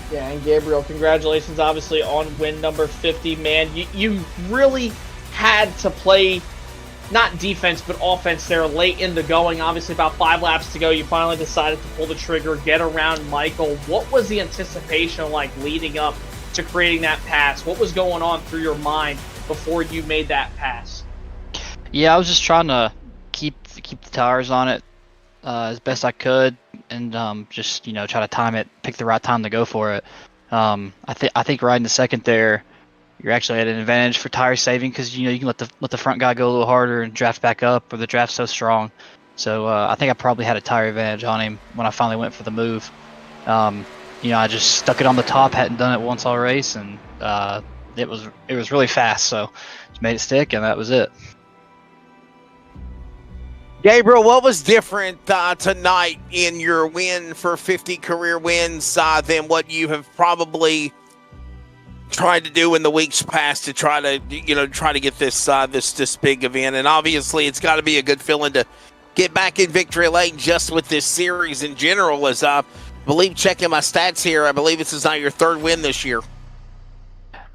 Yeah, and Gabriel, congratulations, obviously, on win number 50, man. You really had to play, not defense, but offense there late in the going. Obviously, about 5 laps to go, you finally decided to pull the trigger, get around Michael. What was the anticipation like leading up to creating that pass? What was going on through your mind before you made that pass? Yeah, I was just trying to keep the tires on it as best I could, and just try to time it, pick the right time to go for it. I think riding the second there, you're actually at an advantage for tire saving because you can let the front guy go a little harder and draft back up, or the draft's so strong. So I think I probably had a tire advantage on him when I finally went for the move. I just stuck it on the top, hadn't done it once all race, and it was really fast, so just made it stick, and that was it. Gabriel, what was different tonight in your win for 50 career wins than what you have probably tried to do in the weeks past to try to get this big event? And obviously, it's got to be a good feeling to get back in victory lane just with this series in general. As I believe, checking my stats here, I believe this is not your 3rd win this year.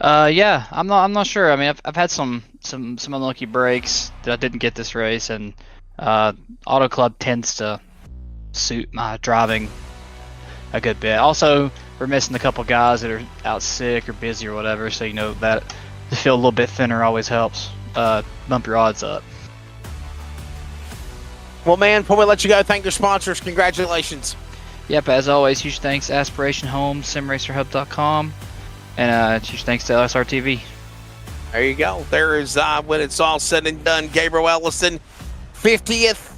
Yeah, I'm not sure. I mean, I've had some unlucky breaks that I didn't get this race, and Auto Club tends to suit my driving a good bit. Also, we're missing a couple guys that are out sick or busy or whatever, so that to feel a little bit thinner always helps bump your odds up. Well, man, before we let you go, thank your sponsors. Congratulations. Yep, as always, huge thanks to Aspiration Home, SimRacerHub.com, and huge thanks to LSRTV. There you go. There is, when it's all said and done, Gabriel Ellison, 50th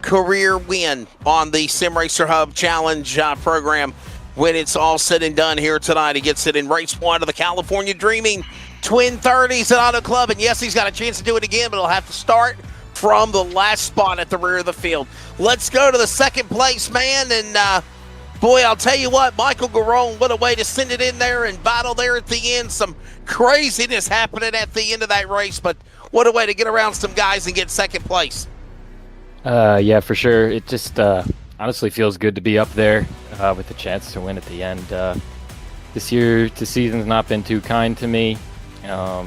career win on the Sim Racer Hub Challenge program. When it's all said and done here tonight, he gets it in race 1 of the California Dreaming Twin 30s at Auto Club. And yes, he's got a chance to do it again, but he'll have to start from the last spot at the rear of the field. Let's go to the second place, man. And boy, I'll tell you what, Michael Garone, what a way to send it in there and battle there at the end. Some craziness happening at the end of that race, but what a way to get around some guys and get second place. Yeah, for sure. It just honestly feels good to be up there with the chance to win at the end. This year, the season's not been too kind to me. I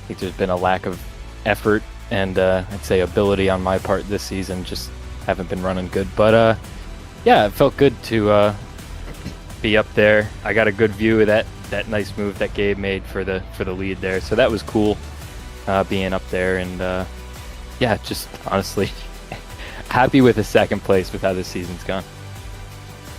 think there's been a lack of effort and I'd say ability on my part this season. Just haven't been running good. But yeah, it felt good to be up there. I got a good view of that nice move that Gabe made for the lead there. So that was cool being up there, and yeah, just honestly happy with the second place with how this season's gone.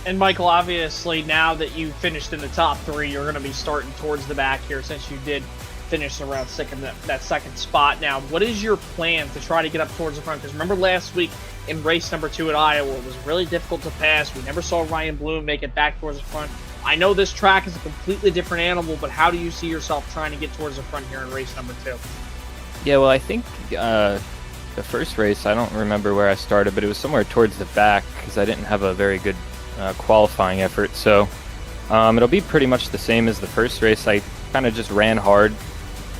And Michael, obviously, now that you finished in the top 3, you're going to be starting towards the back here since you did finish around that second spot. Now, what is your plan to try to get up towards the front? Because remember last week in race number 2 at Iowa, it was really difficult to pass. We never saw Ryan Bloom make it back towards the front. I know this track is a completely different animal, but how do you see yourself trying to get towards the front here in race number 2? Yeah, well, I think the first race, I don't remember where I started, but it was somewhere towards the back because I didn't have a very good qualifying effort. So it'll be pretty much the same as the first race. I kind of just ran hard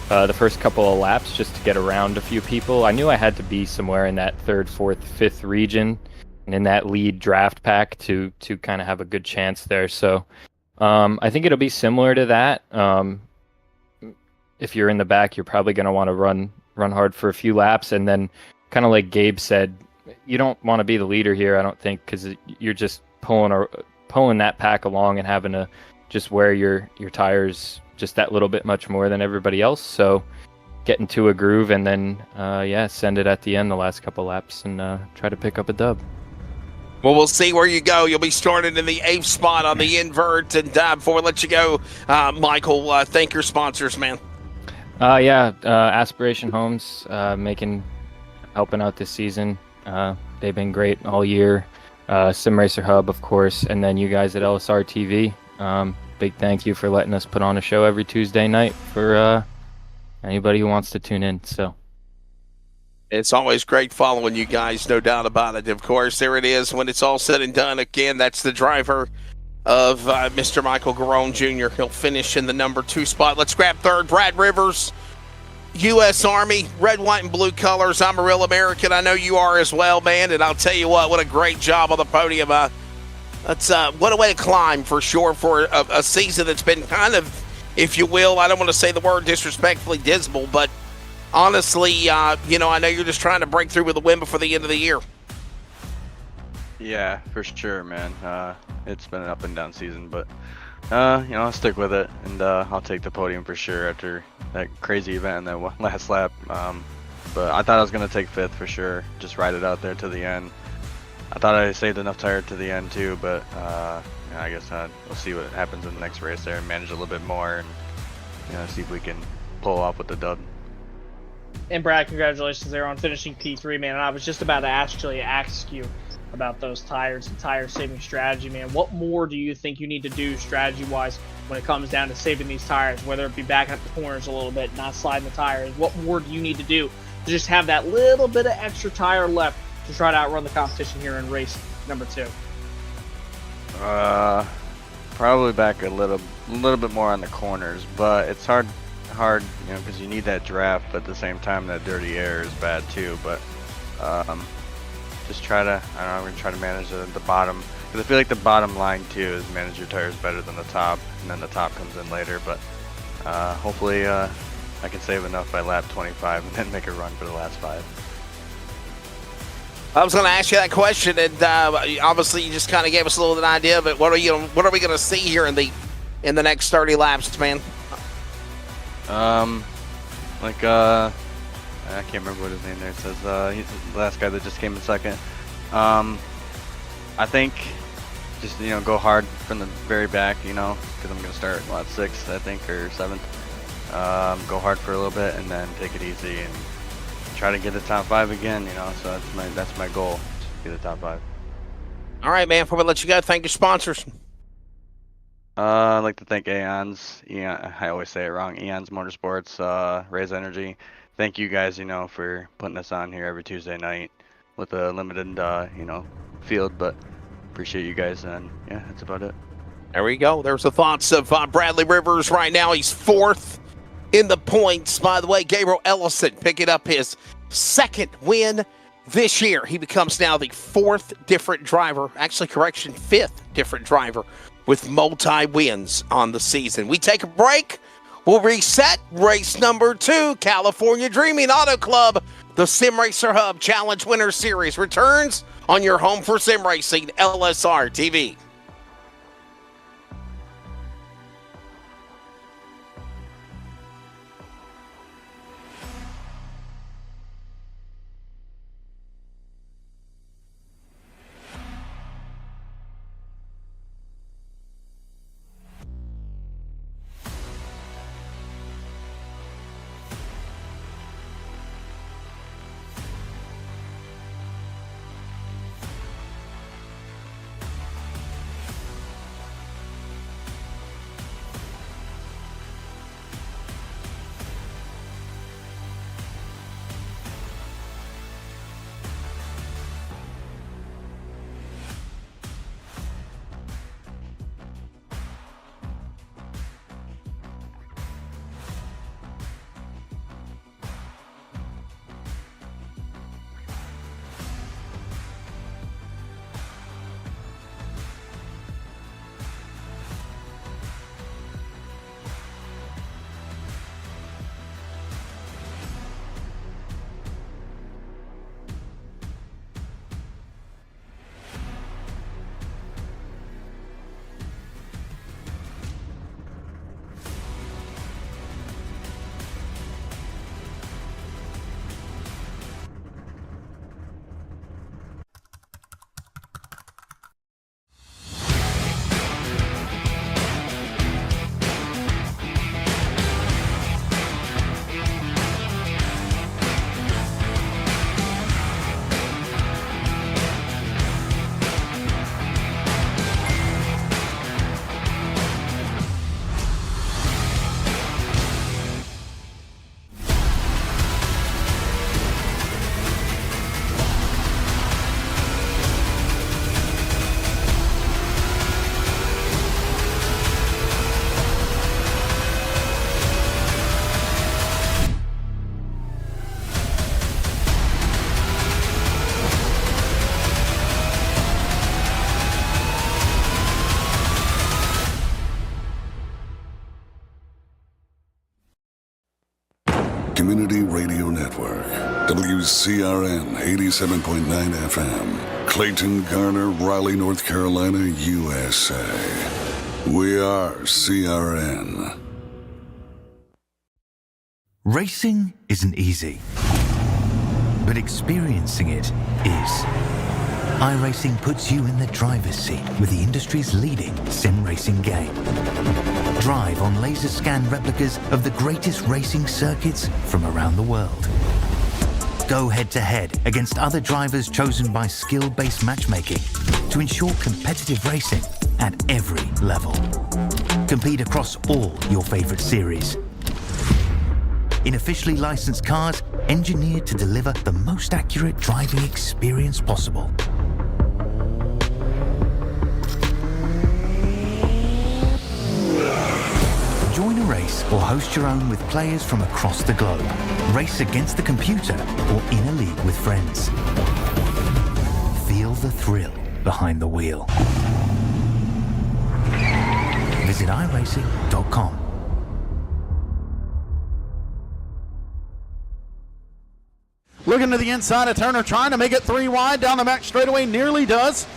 the first couple of laps just to get around a few people. I knew I had to be somewhere in that 3rd, 4th, 5th region and in that lead draft pack to kind of have a good chance there. So I think it'll be similar to that. If you're in the back, you're probably going to want to run hard for a few laps, and then kind of like Gabe said, you don't want to be the leader here, I don't think, because you're just pulling that pack along and having to just wear your tires just that little bit much more than everybody else. So get into a groove and then send it at the end the last couple laps and try to pick up a dub. Well, we'll see where you go. You'll be starting in the 8th spot on the invert. And before we let you go, Michael, thank your sponsors, man. Aspiration Homes, helping out this season. They've been great all year. Sim Racer Hub, of course, and then you guys at LSRTV. Big thank you for letting us put on a show every Tuesday night for anybody who wants to tune in. So it's always great following you guys, no doubt about it. Of course, there it is. When it's all said and done, again, that's the driver of Mr. Michael Garone Jr. He'll finish in the number 2 spot. Let's grab 3rd. Brad Rivers, U.S. Army, red, white, and blue colors. I'm a real American. I know you are as well, man. And I'll tell you what a great job on the podium. That's what a way to climb for sure for a season that's been kind of, if you will, I don't want to say the word disrespectfully dismal, but honestly, I know you're just trying to break through with a win before the end of the year. Yeah, for sure, man. It's been an up and down season, but I'll stick with it, and I'll take the podium for sure after that crazy event in that last lap. But I thought I was gonna take 5th for sure, just ride it out there to the end. I thought I saved enough tire to the end too, but I guess we'll see what happens in the next race there and manage a little bit more, and see if we can pull off with the dub. And Brad, congratulations there on finishing P3, man. And I was just about to ask you about those tires and tire saving strategy, man. What more do you think you need to do strategy wise when it comes down to saving these tires, whether it be backing up the corners a little bit, not sliding the tires? What more do you need to do to just have that little bit of extra tire left to try to outrun the competition here in race number 2? Probably back a little bit more on the corners, but it's hard, because you need that draft, but at the same time that dirty air is bad too. But just try to, I'm going to try to manage the bottom, because I feel like the bottom line too is manage your tires better than the top, and then the top comes in later. But hopefully I can save enough by lap 25 and then make a run for the last 5. I was going to ask you that question, and obviously you just kind of gave us a little bit of an idea. But what are we going to see here in the next 30 laps, man? I can't remember what his name there. It says he's the last guy that just came in second. I think just go hard from the very back, because I'm going to start lap 6, I think, or 7th. Go hard for a little bit and then take it easy and try to get the top 5 again. So that's my goal, get the top 5. All right, man. Before we let you go, thank your sponsors. I'd like to thank Aeons. I always say it wrong. Aeons Motorsports, Raise Energy. Thank you guys, for putting us on here every Tuesday night with a limited, field. But appreciate you guys, and yeah, that's about it. There we go. There's the thoughts of Bradley Rivers right now. He's 4th in the points. By the way, Gabriel Ellison picking up his 2nd win this year. He becomes now the 4th different driver, actually, 5th different driver with multi-wins on the season. We take a break. We'll reset. Race number 2, California Dreaming Auto Club, the Sim Racer Hub Challenge Winner Series returns on your home for sim racing, LSR TV. Community Radio Network. WCRN 87.9 FM. Clayton, Garner, Raleigh, North Carolina, USA. We are CRN. Racing isn't easy, but experiencing it is. iRacing puts you in the driver's seat with the industry's leading sim racing game. Drive on laser scan replicas of the greatest racing circuits from around the world. Go head to head against other drivers chosen by skill-based matchmaking to ensure competitive racing at every level. Compete across all your favorite series. In officially licensed cars, engineered to deliver the most accurate driving experience possible. Join a race or host your own with players from across the globe. Race against the computer or in a league with friends. Feel the thrill behind the wheel. Visit iRacing.com. Looking to the inside of Turner, trying to make it 3 wide down the back straightaway, nearly does.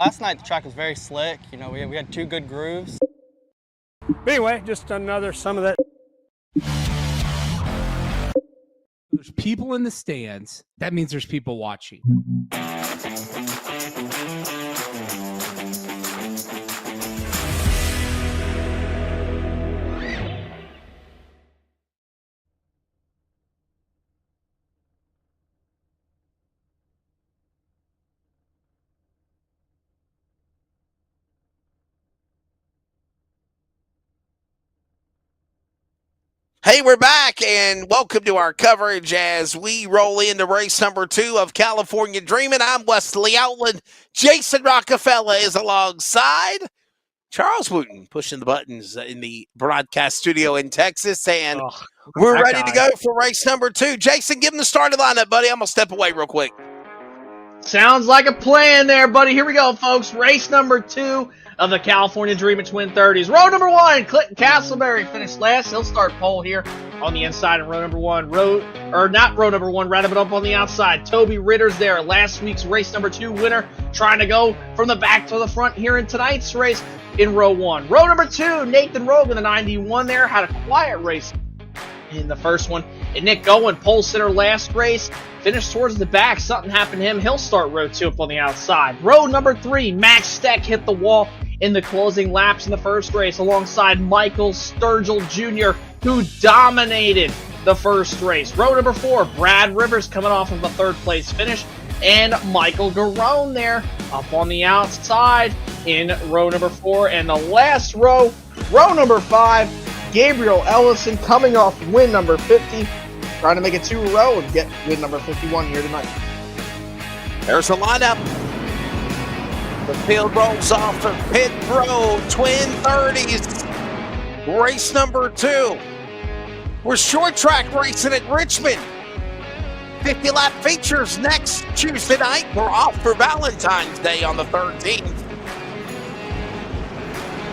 Last night the track was very slick. You know, we had 2 good grooves. But anyway, just another some of that. There's people in the stands. That means there's people watching. Hey, we're back, and welcome to our coverage as we roll into race number 2 of California Dreamin'. I'm Wesley Outland. Jason Rockefeller is alongside Charles Wooten, pushing the buttons in the broadcast studio in Texas, and we're ready to go for race number 2. Jason, give him the starting lineup, buddy. I'm going to step away real quick. Sounds like a plan there, buddy. Here we go, folks. Race number 2 of the California Dreamin' Twin 30s. Row number 1, Clinton Castleberry finished last. He'll start pole here on the inside of row number 1. Not row number 1, rather, but up on the outside. Toby Ritter's there, last week's race number 2 winner, trying to go from the back to the front here in tonight's race in row 1. Row number 2, Nathan Rogan, the 91 there, had a quiet race in the first one. And Nick Gowen, pole sitter last race, finished towards the back. Something happened to him. He'll start row 2 up on the outside. Row number 3, Max Steck hit the wall in the closing laps in the first race alongside Michael Sturgill Jr., who dominated the first race. Row number 4, Brad Rivers coming off of a 3rd place finish, and Michael Garone there up on the outside in row number 4. And the last row, row number 5, Gabriel Ellison coming off win number 50, trying to make it 2 row and get win number 51 here tonight. There's the lineup. The field rolls off of pit road, Twin 30s, race number 2. We're short track racing at Richmond. 50-lap features next Tuesday night. We're off for Valentine's Day on the 13th.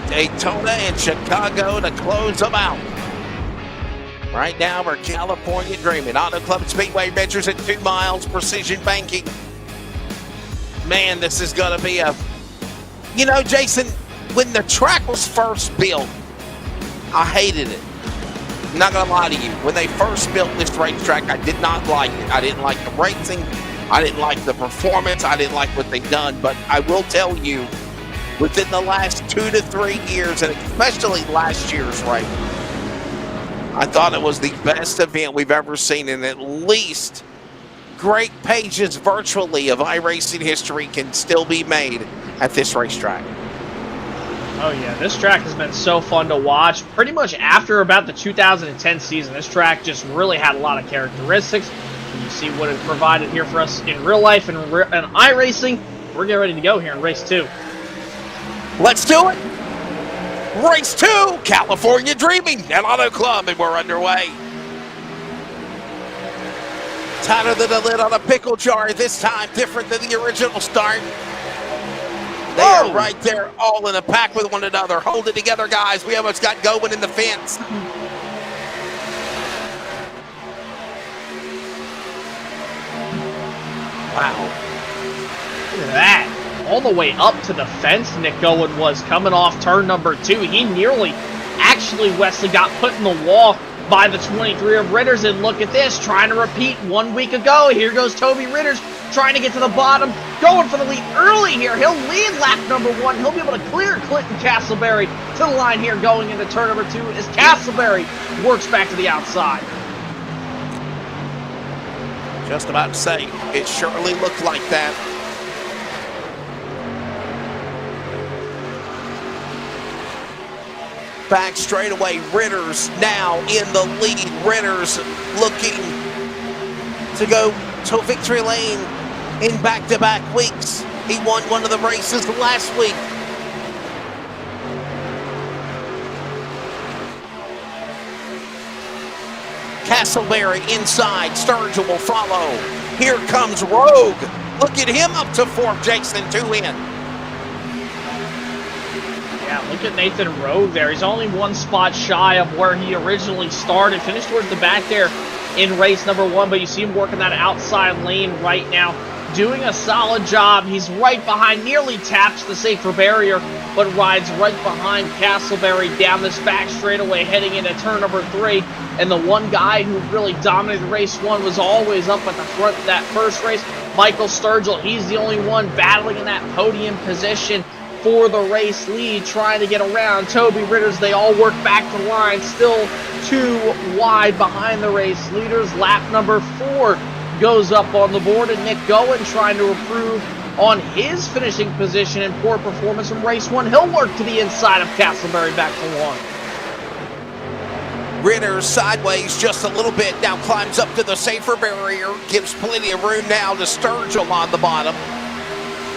Daytona and Chicago to close them out. Right now, we're California Dreamin'. Auto Club Speedway measures at 2 miles, precision banking. Man, this is going to be a... You know, Jason, when the track was first built, I hated it. I'm not going to lie to you. When they first built this racetrack, I did not like it. I didn't like the racing. I didn't like the performance. I didn't like what they've done. But I will tell you, within the last 2 to 3 years, and especially last year's race, I thought it was the best event we've ever seen, and at least great pages virtually of iRacing history can still be made at this racetrack. Oh yeah, this track has been so fun to watch. Pretty much after about the 2010 season, this track just really had a lot of characteristics. And you see what it provided here for us in real life and iRacing. We're getting ready to go here in race 2. Let's do it! Race 2, California Dreamin' at Auto Club, and we're underway. Tighter than a lid on a pickle jar this time, different than the original start. They are right there, all in a pack with one another. Hold it together, guys. We almost got going in the fence. Wow. Look at that. All the way up to the fence, Nick Owen was coming off turn number 2. He nearly, actually, Wesley got put in the wall by the 23 of Ritters, and look at this, trying to repeat 1 week ago. Here goes Toby Ritters, trying to get to the bottom, going for the lead early here. He'll lead lap number 1. He'll be able to clear Clinton Castleberry to the line here going into turn number 2 as Castleberry works back to the outside. Just about to say, it surely looked like that. Back straightaway, Ritters now in the lead. Ritters looking to go to victory lane in back-to-back weeks. He won one of the races last week. Castleberry inside, Sturgill will follow. Here comes Rogue. Look at him up to 4th, Jason, 2 in. Yeah, look at Nathan Rowe there. He's only 1 spot shy of where he originally started. Finished towards the back there in race number 1, but you see him working that outside lane right now. Doing a solid job. He's right behind, nearly taps the safer barrier, but rides right behind Castleberry down this back straightaway heading into turn number 3. And the one guy who really dominated race 1 was always up at the front of that first race, Michael Sturgill. He's the only one battling in that podium position for the race lead, trying to get around Toby Ritters. They all work back to line, still 2 wide behind the race leaders. Lap number 4 goes up on the board, and Nick Gowen trying to improve on his finishing position and poor performance from race 1. He'll work to the inside of Castleberry back to 1. Ritters sideways just a little bit, now climbs up to the safer barrier, gives plenty of room now to Sturgill on the bottom.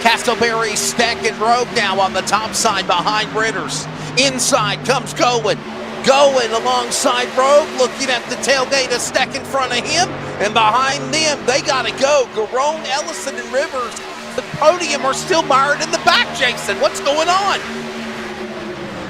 Castleberry, Steck, and Rogue now on the top side behind Ritters. Inside comes Gowen. Gowen alongside Rogue, looking at the tailgate of Steck in front of him. And behind them, they got to go. Garone, Ellison, and Rivers, the podium, are still mired in the back, Jason. What's going on?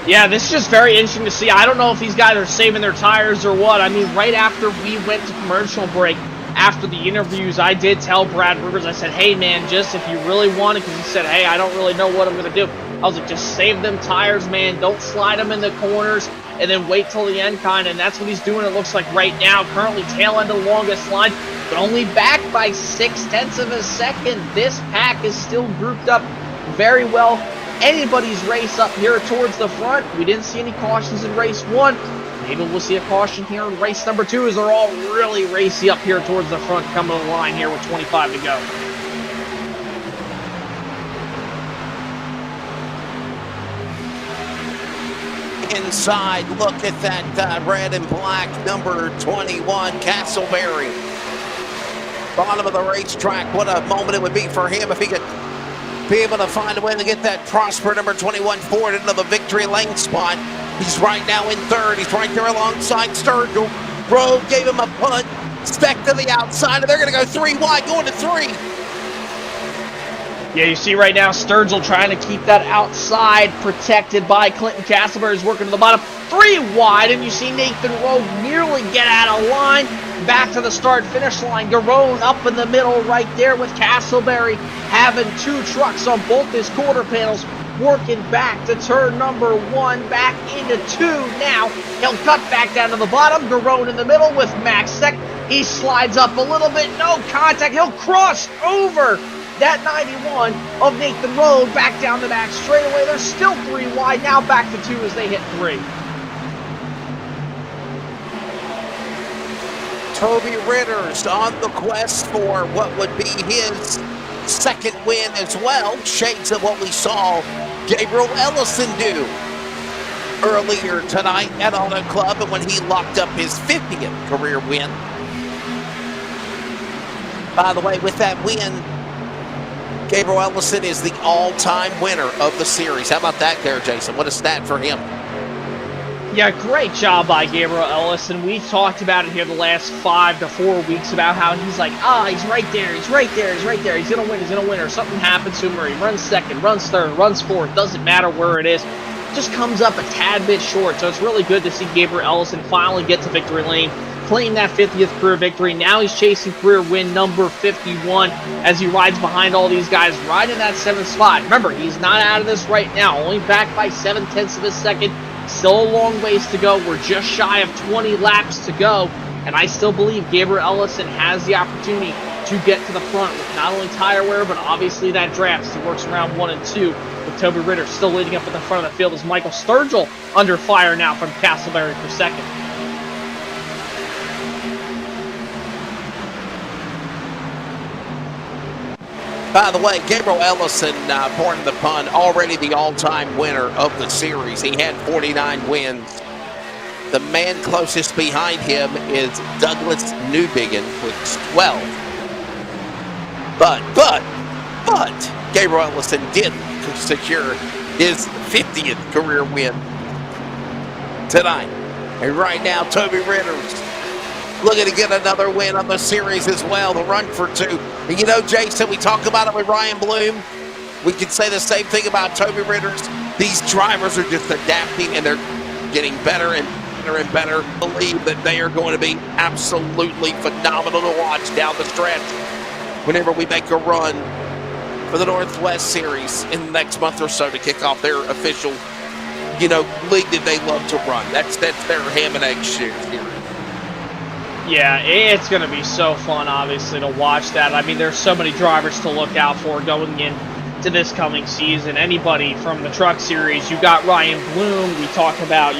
Yeah, this is just very interesting to see. I don't know if these guys are saving their tires or what. I mean, right after we went to commercial break, after the interviews, I did tell Brad Rivers, I said, hey man, just if you really want it, because he said, hey, I don't really know what I'm going to do. I was like, just save them tires, man. Don't slide them in the corners, and then wait till the end, kind of. And that's what he's doing, it looks like right now. Currently tail end of the longest line, but only back by 0.6 of a second. This pack is still grouped up very well. Anybody's race up here towards the front. We didn't see any cautions in race 1. Maybe we'll see a caution here in race number 2 as they're all really racy up here towards the front, coming to the line here with 25 to go. Inside, look at that red and black number 21, Castleberry. Bottom of the racetrack, what a moment it would be for him if he could be able to find a way to get that Prosper number 21 forward into the victory lane spot. He's right now in 3rd. He's right there alongside Sturgill. Rowe gave him a punt. Steck to the outside, and they're going to go 3 wide, going to 3. Yeah, you see right now Sturgill trying to keep that outside protected by Clinton Castleberry. He's working to the bottom. 3 wide, and you see Nathan Rowe nearly get out of line. Back to the start-finish line. Garone up in the middle right there with Castleberry having 2 trucks on both his quarter panels, working back to turn number 1, back into 2 now. He'll cut back down to the bottom. Garone in the middle with Max Steck. He slides up a little bit. No contact. He'll cross over that 91 of Nathan Rowe back down the back straightaway. They're still 3 wide. Now back to 2 as they hit 3. Toby Ritters on the quest for what would be his 2nd win as well. Shades of what we saw Gabriel Ellison do earlier tonight at Auto Club, and when he locked up his 50th career win. By the way, with that win, Gabriel Ellison is the all-time winner of the series. How about that there, Jason? What a stat for him. Yeah, great job by Gabriel Ellison. We've talked about it here the last 5 to 4 weeks about how he's like, he's right there, he's right there, he's right there, he's going to win, or something happens to him, or he runs 2nd, runs 3rd, runs 4th, doesn't matter where it is, just comes up a tad bit short. So it's really good to see Gabriel Ellison finally get to victory lane, claim that 50th career victory. Now he's chasing career win number 51 as he rides behind all these guys right in that 7th spot. Remember, he's not out of this right now, only back by 7/10 of a second. Still a long ways to go. We're just shy of 20 laps to go, and I still believe Gabriel Ellison has the opportunity to get to the front with not only tire wear, but obviously that draft as he works around 1 and 2, with Toby Ritter still leading up at the front of the field as Michael Sturgill under fire now from Castleberry for second. By the way, Gabriel Ellison, pardon the pun, already the all-time winner of the series. He had 49 wins. The man closest behind him is Douglas Newbigin with 12. But Gabriel Ellison did secure his 50th career win tonight. And right now, Toby Ritter's looking to get another win on the series as well, the run for 2. And you know, Jason, we talk about it with Ryan Bloom. We can say the same thing about Toby Ritter's. These drivers are just adapting, and they're getting better and better and better. I believe that they are going to be absolutely phenomenal to watch down the stretch whenever we make a run for the Northwest Series in the next month or so to kick off their official, league that they love to run. That's their ham and egg series. Yeah, it's going to be so fun, obviously, to watch that. I mean, there's so many drivers to look out for going into this coming season. Anybody from the Truck Series, you got Ryan Bloom. You talk about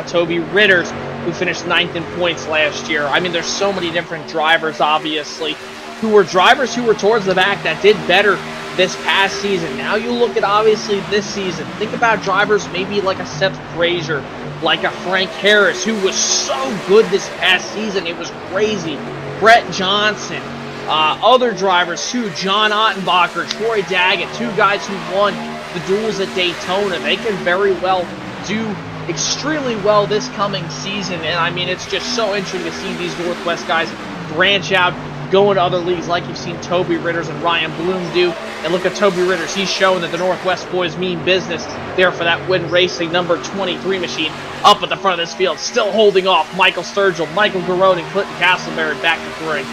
Toby Ritters, who finished 9th in points last year. I mean, there's so many different drivers, obviously, who were towards the back that did better this past season. Now you look at, obviously, this season. Think about drivers maybe like a Seth Frazier, like a Frank Harris, who was so good this past season. It was crazy. Brett Johnson, other drivers too, John Ottenbacher, Troy Daggett, 2 guys who won the duels at Daytona. They can very well do extremely well this coming season. And I mean, it's just so interesting to see these Northwest guys branch out, go into other leagues like you've seen Toby Ritters and Ryan Bloom do. And look at Toby Ritters. He's showing that the Northwest boys mean business there for that Win Racing number 23 machine up at the front of this field. Still holding off Michael Sturgill, Michael Garrone, and Clinton Castleberry back to 3.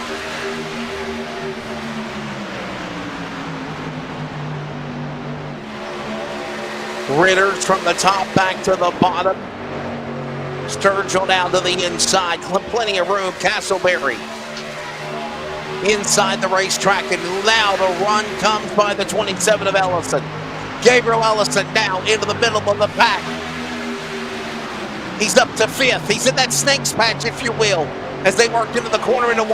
Ritters from the top back to the bottom. Sturgill down to the inside. Plenty of room. Castleberry inside the racetrack, and now the run comes by the 27 of Ellison. Gabriel Ellison now into the middle of the pack. He's up to 5th. He's in that snake's patch, if you will, as they work into the corner into 1.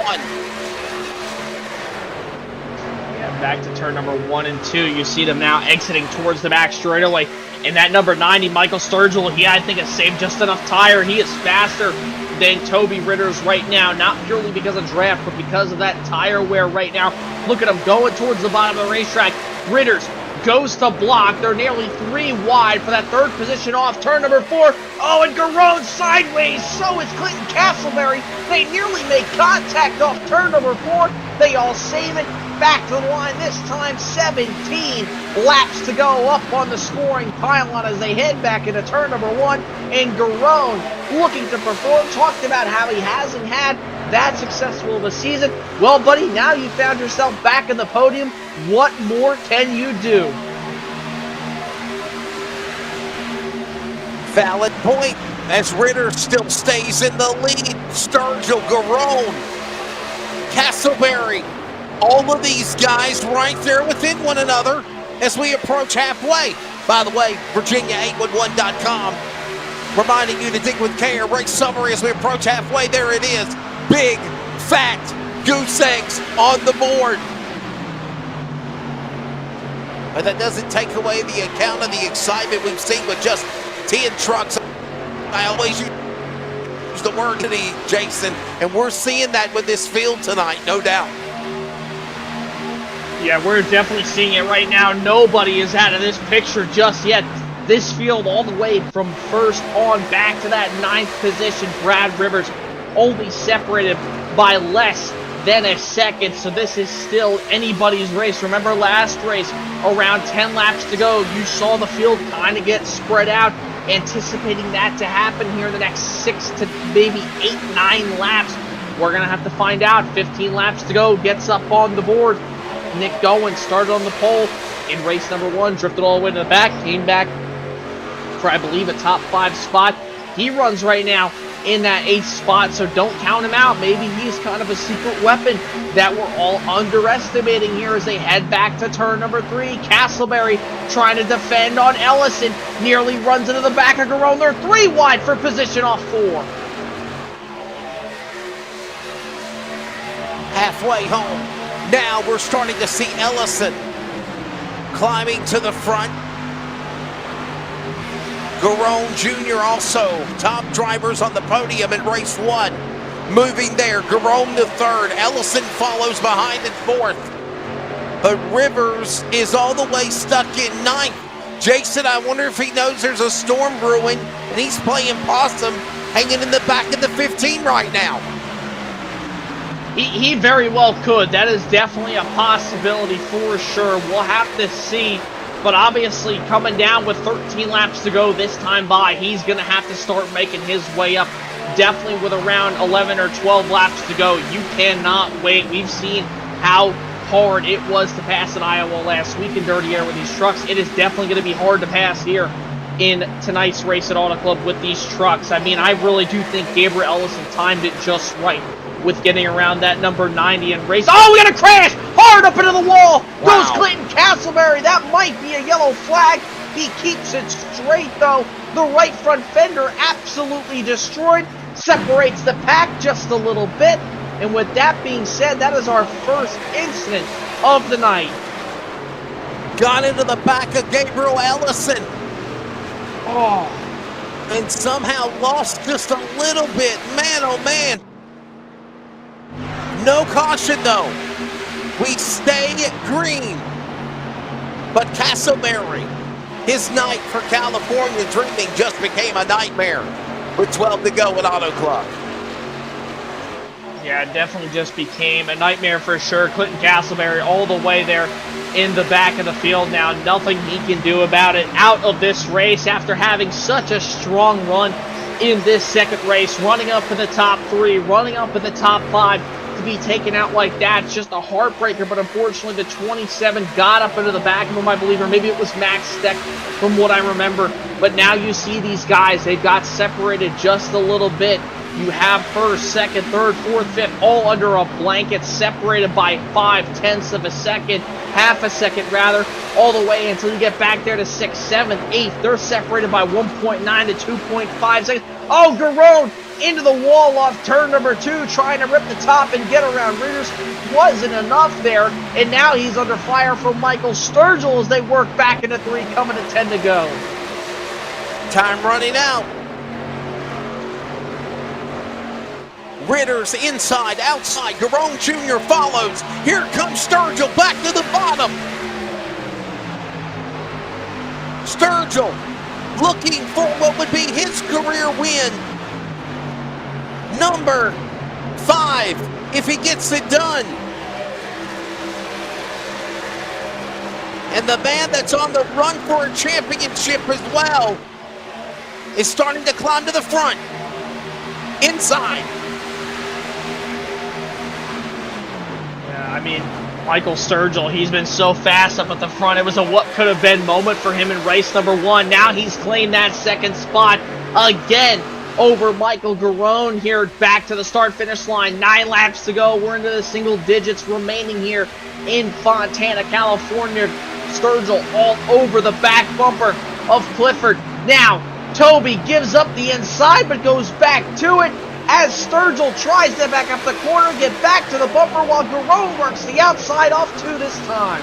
Yeah, back to turn number 1 and 2. You see them now exiting towards the back straightaway. And that number 90, Michael Sturgill, I think has saved just enough tire. He is faster than Toby Ritters right now, not purely because of draft, but because of that tire wear right now. Look at him going towards the bottom of the racetrack. Ritters goes to block. They're nearly 3 wide for that 3rd position off turn number 4. Oh, and Garrone sideways. So is Clinton Castleberry. They nearly make contact off turn number 4. They all save it. Back to the line, this time 17 laps to go up on the scoring pylon as they head back into turn number 1. And Garrone looking to perform, talked about how he hasn't had that successful of a season. Well, buddy, now you found yourself back in the podium. What more can you do? Valid point, as Ritter still stays in the lead. Sturgill, Garrone, Castleberry, all of these guys right there within one another as we approach halfway. By the way, Virginia811.com reminding you to dig with care. Race summary as we approach halfway. There it is. Big, fat goose eggs on the board. But that doesn't take away the account of the excitement we've seen with just 10 trucks. I always use the word today, Jason, and we're seeing that with this field tonight, no doubt. Yeah, we're definitely seeing it right now. Nobody is out of this picture just yet. This field all the way from 1st on back to that 9th position. Brad Rivers only separated by less than a second, so this is still anybody's race. Remember last race, around 10 laps to go, you saw the field kind of get spread out, anticipating that to happen here in the next 6 to maybe 8-9 laps. We're going to have to find out. 15 laps to go, gets up on the board. Nick Gowen started on the pole in race number 1, drifted all the way to the back, came back for, I believe, a top 5 spot. He runs right now in that 8th spot, so don't count him out. Maybe he's kind of a secret weapon that we're all underestimating here as they head back to turn number 3. Castleberry trying to defend on Ellison, nearly runs into the back of Garone. They're 3 wide for position off 4. Halfway home. Now we're starting to see Ellison climbing to the front. Garone Jr. also top drivers on the podium in race 1. Moving there, Garone to 3rd. Ellison follows behind in 4th. But Rivers is all the way stuck in 9th. Jason, I wonder if he knows there's a storm brewing and he's playing possum, hanging in the back of the 15 right now. He very well could. That is definitely a possibility for sure. We'll have to see. But obviously, coming down with 13 laps to go this time by, he's going to have to start making his way up. Definitely with around 11 or 12 laps to go. You cannot wait. We've seen how hard it was to pass in Iowa last week in Dirty Air with these trucks. It is definitely going to be hard to pass here in tonight's race at Auto Club with these trucks. I mean, I really do think Gabriel Ellison timed it just right with getting around that number 90 and race. Oh, we got a crash! Hard up into the wall! Goes Clinton Castleberry. That might be a yellow flag. He keeps it straight, though. The right front fender absolutely destroyed. Separates the pack just a little bit. And with that being said, that is our first incident of the night. Got into the back of Gabriel Ellison. Oh. And somehow lost just a little bit. Man, oh man. No caution, though. We stay green. But Castleberry, his night for California dreaming just became a nightmare with 12 to go at Auto Club. Yeah, it definitely just became a nightmare for sure. Clinton Castleberry all the way there in the back of the field now. Nothing he can do about it. Out of this race after having such a strong run in this second race. Running up in the top 3, running up in the top 5. To be taken out like that, it's just a heartbreaker. But unfortunately, the 27 got up into the back of him, I believe, or maybe it was Max Steck from what I remember. But now you see these guys, they've got separated just a little bit. You have 1st, 2nd, 3rd, 4th, 5th, all under a blanket, separated by 0.5 of a second, half a second rather, all the way until you get back there to 6th, 7th, 8th. They're separated by 1.9 to 2.5 seconds. Oh, Garone into the wall off turn number 2, trying to rip the top and get around Readers. Wasn't enough there, and now he's under fire from Michael Sturgill as they work back into 3, coming to 10 to go. Time running out. Ritters inside, outside. Garone Jr. follows. Here comes Sturgill back to the bottom. Sturgill looking for what would be his career win. Number 5, if he gets it done. And the man that's on the run for a championship as well is starting to climb to the front. Inside. I mean, Michael Sturgill, he's been so fast up at the front. It was a what could have been moment for him in race number 1. Now he's claimed that 2nd spot again over Michael Garone here back to the start-finish line. 9 laps to go. We're into the single digits remaining here in Fontana, California. Sturgill all over the back bumper of Clifford. Now, Toby gives up the inside but goes back to it as Sturgill tries to back up the corner, get back to the bumper while Garone works the outside off 2 this time.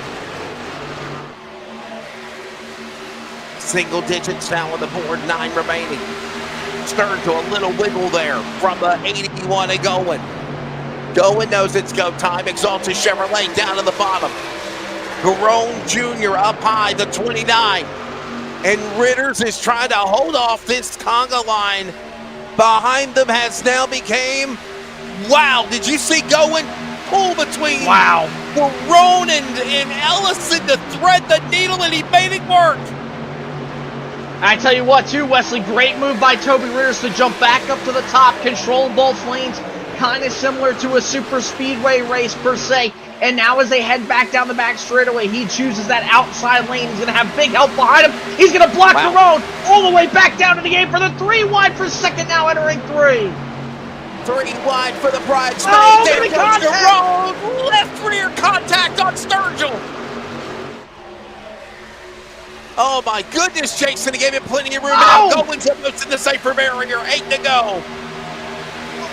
Single digits now on the board, 9 remaining. Sturgill, a little wiggle there from the 81 and going. Going knows it's go time. Exalted Chevrolet down to the bottom. Garone Jr. up high, the 29. And Ritters is trying to hold off this conga line. Behind them has now became, wow, did you see Going pull between Garone and Ellison to thread the needle, and he made it work. I tell you what, too, Wesley, great move by Toby Ritters to jump back up to the top, control both lanes, kind of similar to a super speedway race per se. And now as they head back down the back straightaway, he chooses that outside lane. He's going to have big help behind him. He's going to block the road all the way back down to the gate for the 3 wide for second, now entering 3. 3 wide for the bridesmaid. Oh, there big goes the contact. road. Left rear contact on Sturgill. Oh my goodness, Jason, he gave him plenty of room. Now Goins almost in the safer barrier. 8 to go.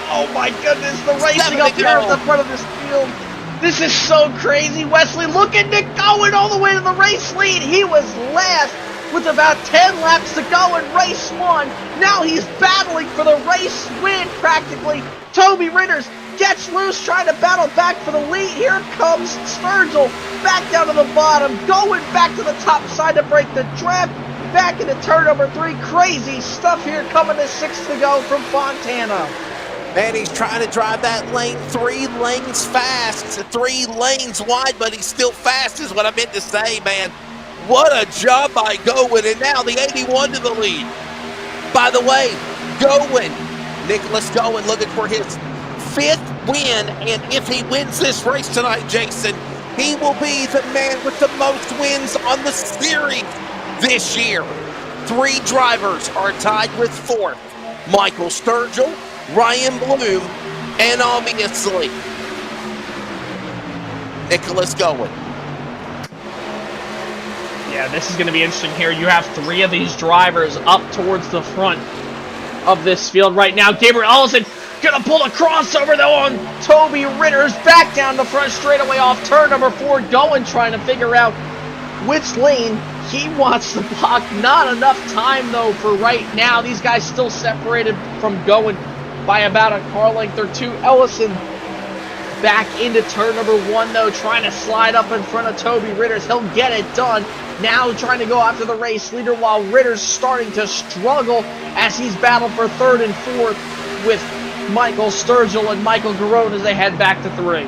Oh my goodness, the racing up here at the front of this field. This is so crazy, Wesley. Look at Nick going all the way to the race lead. He was last with about 10 laps to go in race 1. Now he's battling for the race win practically. Toby Ritters gets loose, trying to battle back for the lead. Here comes Sturgill back down to the bottom, going back to the top side to break the draft. Back into turn number 3. Crazy stuff here coming to 6 to go from Fontana. Man, he's trying to drive that lane 3 lanes fast. 3 lanes wide, but he's still fast is what I meant to say, man. What a job by Goin, and now the 81 to the lead. By the way, Nicholas Goin looking for his 5th win, and if he wins this race tonight, Jason, he will be the man with the most wins on the series this year. 3 drivers are tied with 4th. Michael Sturgill, Ryan Bloom, and obviously Nicholas Goin. Yeah, this is going to be interesting here. You have 3 of these drivers up towards the front of this field right now. Gabriel Ellison going to pull a crossover though on Toby Ritters. Back down the front straightaway off turn number 4. Goin trying to figure out which lane he wants to block. Not enough time though for right now. These guys still separated from Goin by about a car length or 2. Ellison back into turn number 1 though, trying to slide up in front of Toby Ritters. He'll get it done. Now trying to go after the race leader while Ritters starting to struggle as he's battled for 3rd and 4th with Michael Sturgill and Michael Garone as they head back to 3.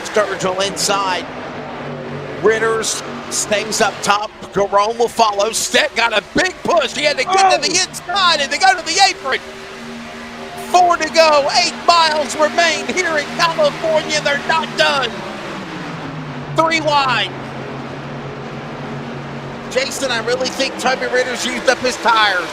Sturgill inside. Ritters stays up top. Garone will follow. Steck got a big push. He had to get to the inside and to go to the apron. 4 to go. 8 miles remain here in California. They're not done. 3 wide. Jason, I really think Toby Ritters used up his tires.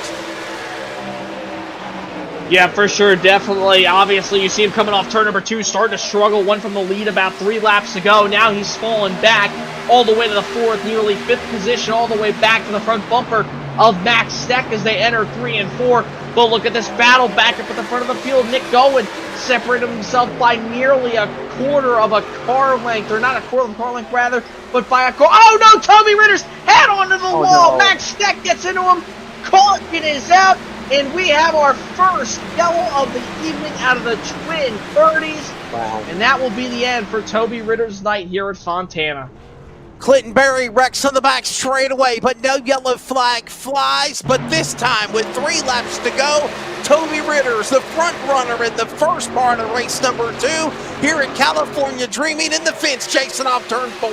Yeah, for sure, definitely. Obviously, you see him coming off turn number 2, starting to struggle. One from the lead, about 3 laps to go. Now he's fallen back all the way to the 4th, nearly 5th position, all the way back to the front bumper of Max Steck as they enter 3 and 4. But look at this battle back up at the front of the field. Nick Goin separated himself by nearly a quarter of a car length, or not a quarter of a car length rather, but by a car. Oh no, Toby Ritters head onto the wall. No. Max Steck gets into him. Caution is out. And we have our first yellow of the evening out of the twin 30s. Wow. And that will be the end for Toby Ritters' night here at Fontana. Clinton Berry wrecks on the back straightaway, but no yellow flag flies. But this time, with 3 laps to go, Toby Ritters, the front runner in the first part of race number 2, here in California, dreaming in the fence, chasing off turn 4.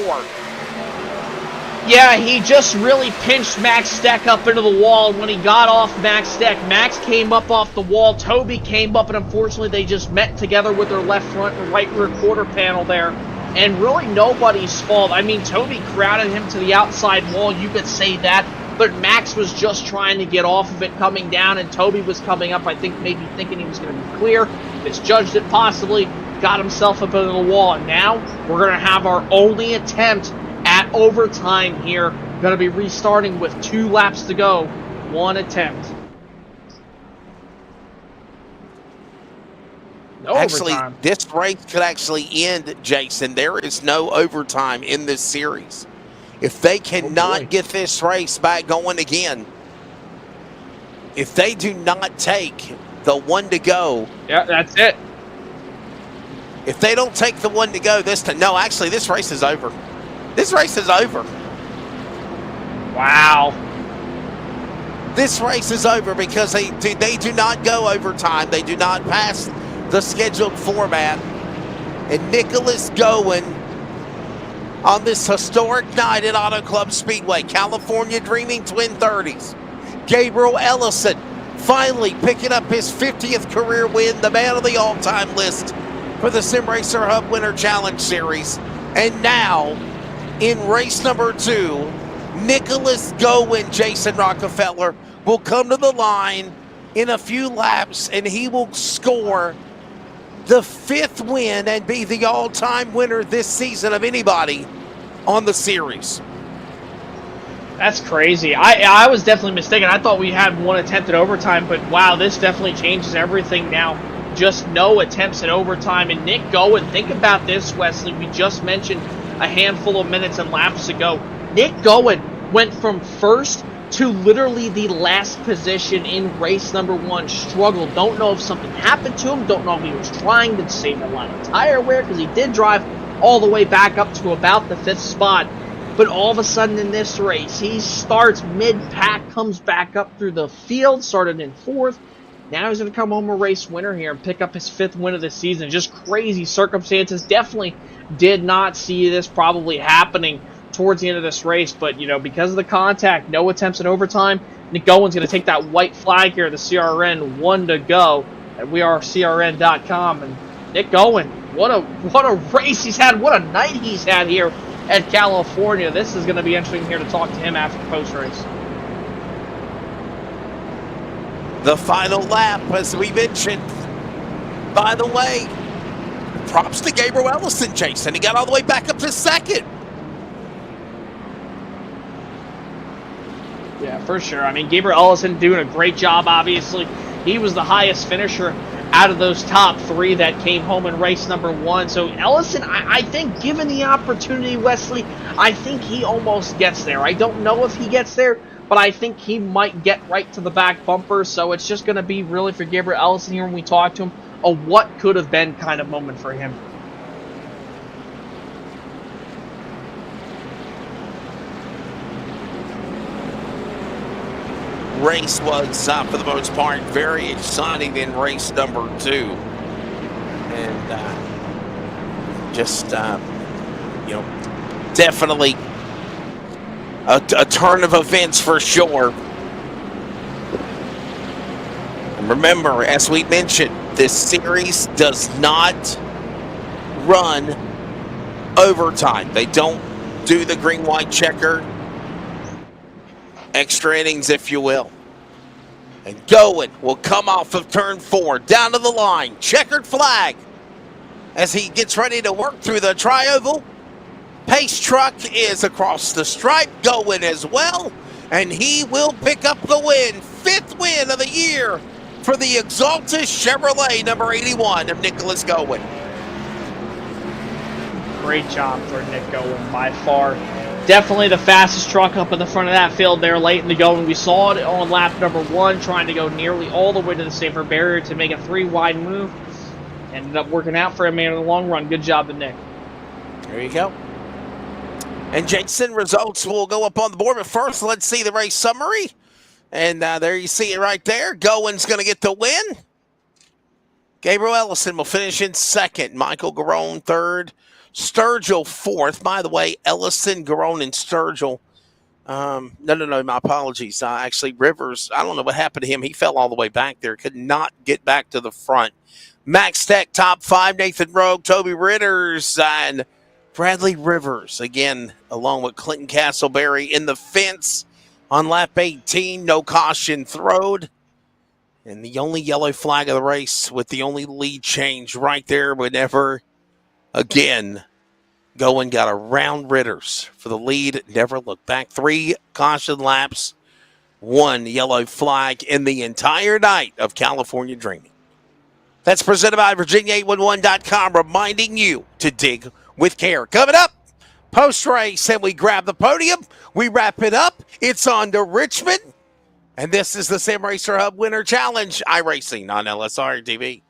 Yeah, he just really pinched Max Steck up into the wall, and when he got off Max Steck, Max came up off the wall, Toby came up, and unfortunately they just met together with their left front and right rear quarter panel there, and really nobody's fault. I mean, Toby crowded him to the outside wall, you could say that, but Max was just trying to get off of it coming down, and Toby was coming up, I think maybe thinking he was going to be clear, misjudged it possibly, got himself up into the wall, and now we're going to have our only attempt at overtime here. Going to be restarting with 2 laps to go. 1 attempt. No actually, overtime. This race could actually end, Jason. There is no overtime in this series. If they cannot get this race back going again, if they do not take the 1 to go. Yeah, that's it. If they don't take the 1 to go this time. No, actually, this race is over. This race is over. Wow. This race is over because they do not go overtime. They do not pass the scheduled format. And Nicholas Goin on this historic night at Auto Club Speedway, California Dreaming Twin 30s. Gabriel Ellison finally picking up his 50th career win, the man on the all-time list for the Sim Racer Hub Winter Challenge Series. And now, in race number 2, Nicholas Gowen, Jason Rockefeller, will come to the line in a few laps, and he will score the 5th win and be the all-time winner this season of anybody on the series. That's crazy. I was definitely mistaken. I thought we had one attempt at overtime, but wow, this definitely changes everything now. Just no attempts at overtime. And Nick Gowen, think about this, Wesley. We just mentioned a handful of minutes and laps ago. Nick Gowen went from first to literally the last position in race number 1. Struggled. Don't know if something happened to him. Don't know if he was trying to save a lot of tire wear, because he did drive all the way back up to about the 5th spot. But all of a sudden in this race, he starts mid-pack, comes back up through the field, started in 4th. Now he's going to come home a race winner here and pick up his 5th win of the season. Just crazy circumstances. Definitely did not see this probably happening towards the end of this race. But, you know, because of the contact, no attempts at overtime, Nick Gowen's going to take that white flag here, the CRN, 1 to go. And we are CRN.com. And Nick Gowen, what a race he's had. What a night he's had here at California. This is going to be interesting here to talk to him after post-race. The final lap, as we mentioned. By the way, props to Gabriel Ellison, Jason. He got all the way back up to 2nd. Yeah, for sure. I mean, Gabriel Ellison doing a great job, obviously. He was the highest finisher out of those top 3 that came home in race number 1. So Ellison, I think, given the opportunity, Wesley, I think he almost gets there. I don't know if he gets there, but I think he might get right to the back bumper. So it's just going to be really for Gabriel Ellison here when we talk to him, a what could have been kind of moment for him. Race was, for the most part, very exciting in race number 2. And you know, definitely a turn of events for sure. And remember, as we mentioned, this series does not run overtime. They don't do the green-white checker. Extra innings, if you will. And Gowen will come off of turn 4, down to the line, checkered flag. As he gets ready to work through the tri-oval, Pace Truck is across the stripe, Gowen as well, and he will pick up the win. 5th win of the year for the Exaltus Chevrolet number 81 of Nicholas Gowen. Great job for Nick Gowen by far. Definitely the fastest truck up in the front of that field there late in the going. We saw it on lap number 1, trying to go nearly all the way to the safer barrier to make a 3-wide move. Ended up working out for him in the long run. Good job to Nick. There you go. And Jason, results will go up on the board. But first, let's see the race summary. And there you see it right there. Gowen's going to get the win. Gabriel Ellison will finish in 2nd. Michael Garone 3rd. Sturgill 4th. By the way, Ellison, Garone, and Sturgill. No, my apologies. Actually, Rivers, I don't know what happened to him. He fell all the way back there. Could not get back to the front. Max Tech, top 5. Nathan Rogue, Toby Ritters, and Bradley Rivers. Again, along with Clinton Castleberry in the fence on lap 18. No caution thrown. And the only yellow flag of the race with the only lead change right there whenever, again, Gowen got around Ritters for the lead. Never looked back. 3 caution laps, 1 yellow flag in the entire night of California Dreaming. That's presented by Virginia811.com, reminding you to dig with care. Coming up, post-race, and we grab the podium. We wrap it up. It's on to Richmond. And this is the Sim Racer Hub Winter Challenge, iRacing on LSRTV.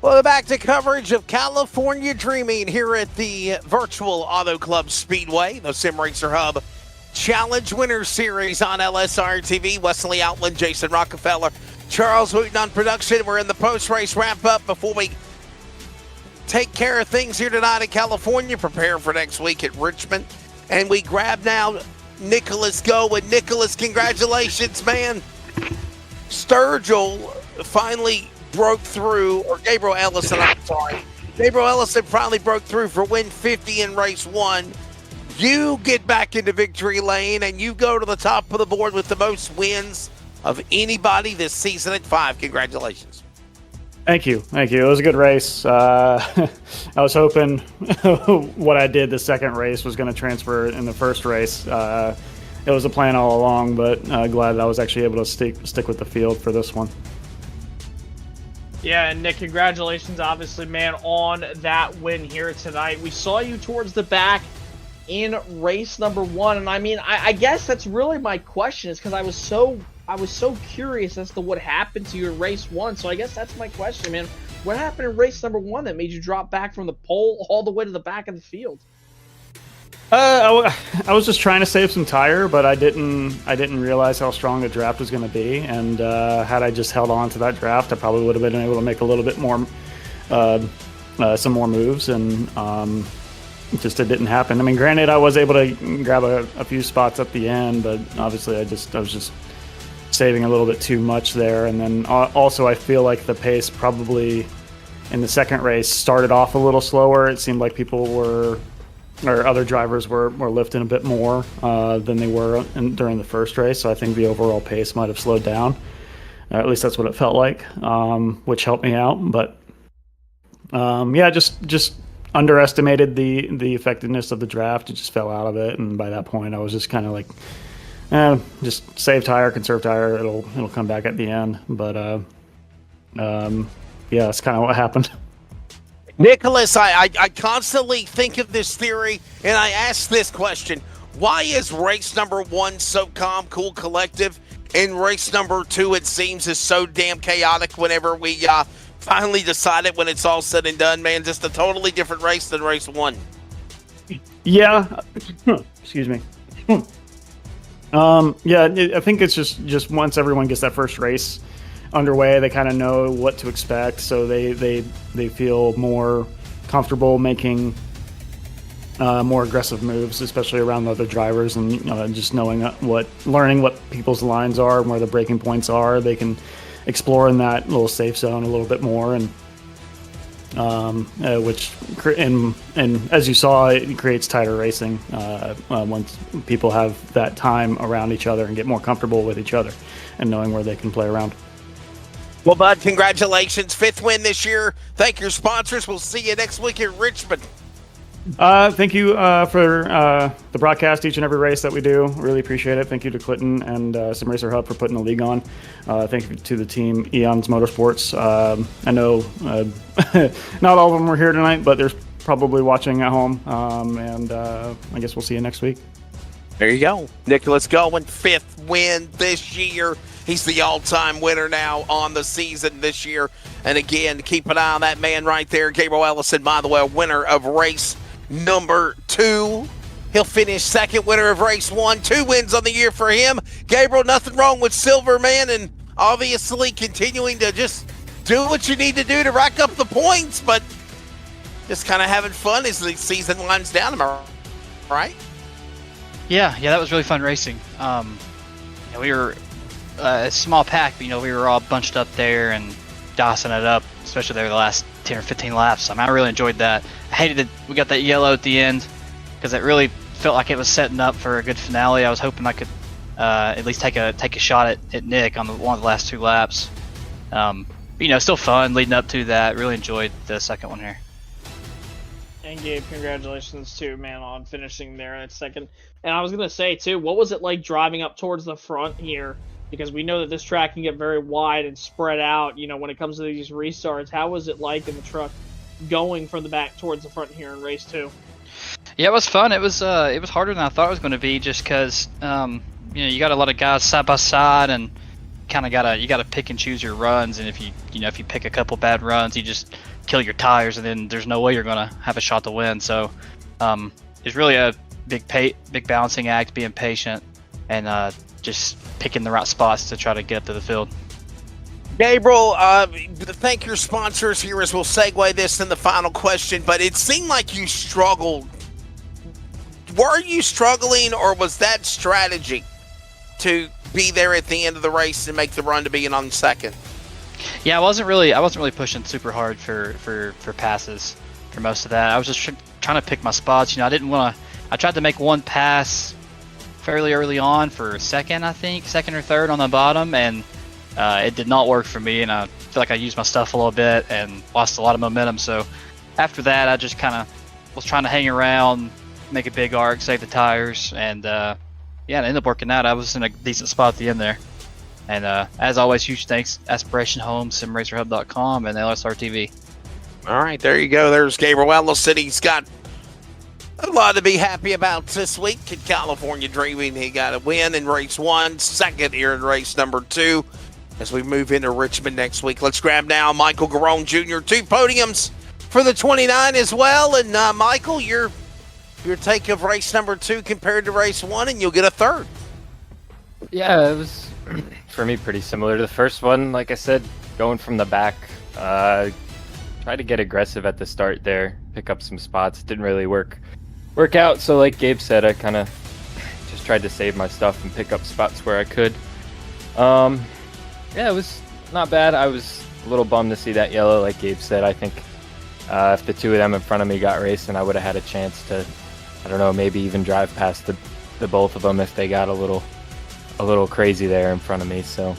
Welcome back to coverage of California Dreaming here at the Virtual Auto Club Speedway, the Sim Racer Hub Challenge Winner Series on LSRTV. Wesley Outland, Jason Rockefeller, Charles Wooten on production. We're in the post-race wrap-up before we take care of things here tonight in California, prepare for next week at Richmond. And we grab now Nicholas Gowen. Nicholas, congratulations, man. Sturgill finally broke through, or Gabriel Ellison, I'm sorry. Gabriel Ellison finally broke through for win 50 in race 1. You get back into victory lane, and you go to the top of the board with the most wins of anybody this season at 5. Congratulations. Thank you. It was a good race. I was hoping what I did the second race was going to transfer in the first race. It was a plan all along, but glad that I was actually able to stick with the field for this one. Yeah, and Nick, congratulations, obviously, man, on that win here tonight. We saw you towards the back in race number 1, and I mean, I guess that's really my question, is because I was so curious as to what happened to you in race 1. So I guess that's my question, man. What happened in race number 1 that made you drop back from the pole all the way to the back of the field? I was just trying to save some tire, but I didn't realize how strong the draft was going to be. And had I just held on to that draft, I probably would have been able to make a little bit more, some more moves. And just it didn't happen. I mean, granted, I was able to grab a few spots at the end, but obviously I was just saving a little bit too much there. And then also I feel like the pace probably in the second race started off a little slower. It seemed like other drivers were lifting a bit more than they were during the first race. So I think the overall pace might have slowed down. At least that's what it felt like, which helped me out. But yeah, just underestimated the effectiveness of the draft. It just fell out of it. And by that point, I was just kind of like, just save tire, conserve tire. It'll come back at the end. But yeah, that's kind of what happened. Nicholas, I constantly think of this theory, and I ask this question. Why is race number 1 so calm, cool, collective, and race number 2, it seems, is so damn chaotic whenever we finally decide it when it's all said and done, man? Just a totally different race than race 1. Yeah. Excuse me. Yeah, I think it's just once everyone gets that first race underway, they kind of know what to expect, so they feel more comfortable making more aggressive moves, especially around the other drivers, and just learning what people's lines are and where the braking points are. They can explore in that little safe zone a little bit more, and as you saw, it creates tighter racing once people have that time around each other and get more comfortable with each other and knowing where they can play around. Well, bud, congratulations. 5th win this year. Thank your sponsors. We'll see you next week in Richmond. Thank you for the broadcast each and every race that we do. Really appreciate it. Thank you to Clinton and Sim Racer Hub for putting the league on. Thank you to the team, Eons Motorsports. I know not all of them were here tonight, but there's probably watching at home. And I guess we'll see you next week. There you go. Nicholas Gowen, 5th win this year. He's the all-time winner now on the season this year. And again, keep an eye on that man right there, Gabriel Ellison, by the way, winner of race number 2. He'll finish 2nd, winner of race 1. 2 wins on the year for him. Gabriel, nothing wrong with silver, man, and obviously continuing to just do what you need to do to rack up the points, but just kind of having fun as the season winds down, am I right? Yeah, that was really fun racing. We were a small pack, but we were all bunched up there and dossing it up, especially there the last 10 or 15 laps. I really enjoyed that. I hated that we got that yellow at the end because it really felt like it was setting up for a good finale. I was hoping I could at least take a shot at Nick on one of the last 2 laps. Still fun leading up to that. Really enjoyed the second one here. And Gabe, congratulations too, man, on finishing there at 2nd. And I was gonna say too, what was it like driving up towards the front here? Because we know that this track can get very wide and spread out, when it comes to these restarts. How was it like in the truck going from the back towards the front here in race 2? Yeah, it was fun. It was harder than I thought it was going to be, just because you got a lot of guys side by side and kind of gotta pick and choose your runs, and if you pick a couple bad runs, you just kill your tires, and then there's no way you're gonna have a shot to win. So it's really a big balancing act, being patient, and just picking the right spots to try to get up to the field. Gabriel, thank your sponsors here as we'll segue this in the final question, but it seemed like you struggled. Were you struggling, or was that strategy to be there at the end of the race and make the run to being on second? Yeah, I wasn't really pushing super hard for passes for most of that. I was just trying to pick my spots. I didn't want to. I tried to make one pass fairly early on for second or third on the bottom, and it did not work for me, and I feel like I used my stuff a little bit and lost a lot of momentum. So after that, I just kind of was trying to hang around, make a big arc, save the tires, and it ended up working out. I was in a decent spot at the end there. And as always, huge thanks, Aspiration Homes, SimRacerHub.com, and LSRTV. All right, there you go. There's Gabriel Ellison. He's got a lot to be happy about this week in California Dreaming. He got a win in race 1, second here in race number 2. As we move into Richmond next week, let's grab now Michael Garone Jr. 2 podiums for the 29 as well. And Michael, your take of race number 2 compared to race 1, and you'll get a third. Yeah, it was for me pretty similar to the first one. Like I said, going from the back, tried to get aggressive at the start there, pick up some spots. Didn't really work out. So like Gabe said, I kind of just tried to save my stuff and pick up spots where I could. Yeah, it was not bad. I was a little bummed to see that yellow, like Gabe said. I think if the two of them in front of me got racing, I would have had a chance to, I don't know, maybe even drive past the both of them if they got a little crazy there in front of me. So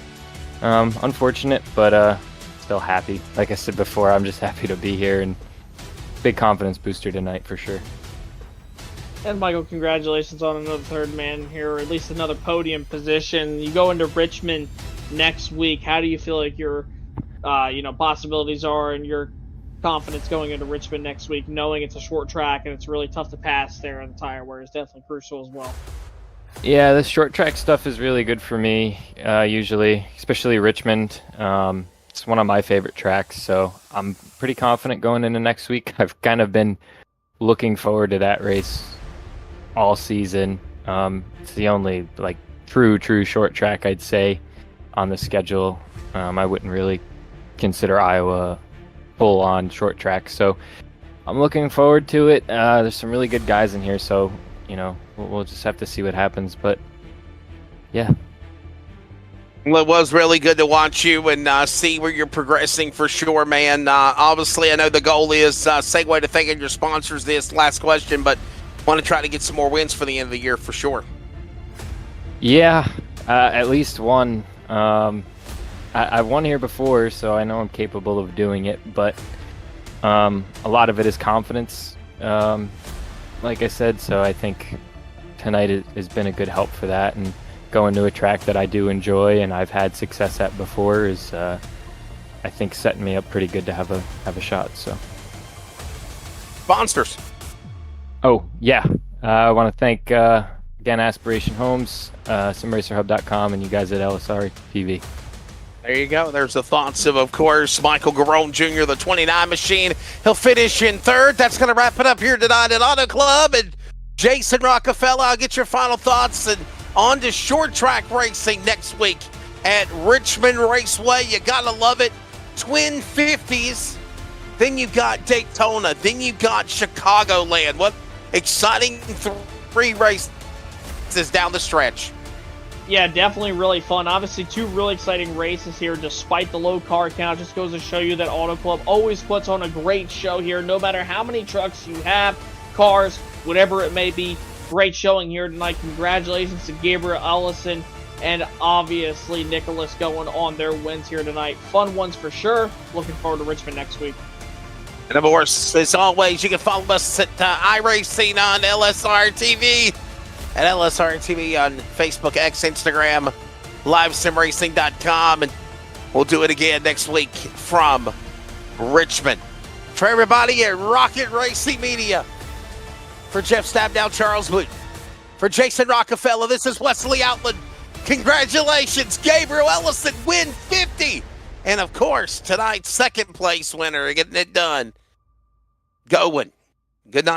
unfortunate, but still happy. Like I said before, I'm just happy to be here, and big confidence booster tonight for sure. And Michael, congratulations on another third man here, or at least another podium position. You go into Richmond next week. How do you feel like your possibilities are, and your confidence going into Richmond next week, knowing it's a short track and it's really tough to pass there on the tire wear is definitely crucial as well? Yeah, the short track stuff is really good for me, usually, especially Richmond. It's one of my favorite tracks, so I'm pretty confident going into next week. I've kind of been looking forward to that race all season. It's the only true short track, I'd say, on the schedule. I wouldn't really consider Iowa full-on short track, so I'm looking forward to it. There's some really good guys in here, so we'll just have to see what happens. But yeah, well, it was really good to watch you and see where you're progressing for sure, man. Obviously, I know the goal is segue to thanking your sponsors. This last question, but want to try to get some more wins for the end of the year for sure. Yeah, at least one. I've won here before, so I know I'm capable of doing it, but a lot of it is confidence, like I said, so I think tonight has been a good help for that, and going to a track that I do enjoy and I've had success at before is, I think, setting me up pretty good to have a shot. So sponsors. Oh yeah, I want to thank again Aspiration Homes, SimRacerHub.com, and you guys at LSRTV. There you go. There's the thoughts of course, Michael Garone Jr., the 29 machine. He'll finish in third. That's going to wrap it up here tonight at Auto Club. And Jason Rockefeller, I'll get your final thoughts. And on to short track racing next week at Richmond Raceway. You got to love it. Twin 50s. Then you got Daytona. Then you got Chicagoland. What exciting 3 races down the stretch. Yeah, definitely really fun. Obviously, 2 really exciting races here despite the low car count. Just goes to show you that Auto Club always puts on a great show here, no matter how many trucks you have, cars, whatever it may be. Great showing here tonight. Congratulations to Gabriel Ellison and obviously Nicholas going on their wins here tonight. Fun ones for sure. Looking forward to Richmond next week. And of course, as always, you can follow us at iRacing on LSRTV. At LSRTV on Facebook, X, Instagram, livesimracing.com, and we'll do it again next week from Richmond. For everybody at Rocket Racing Media, for Jeff Stabnow, Charles Boot, for Jason Rockefeller, this is Wesley Outland. Congratulations, Gabriel Ellison, win 50. And of course, tonight's second place winner, getting it done, Goin. Good night.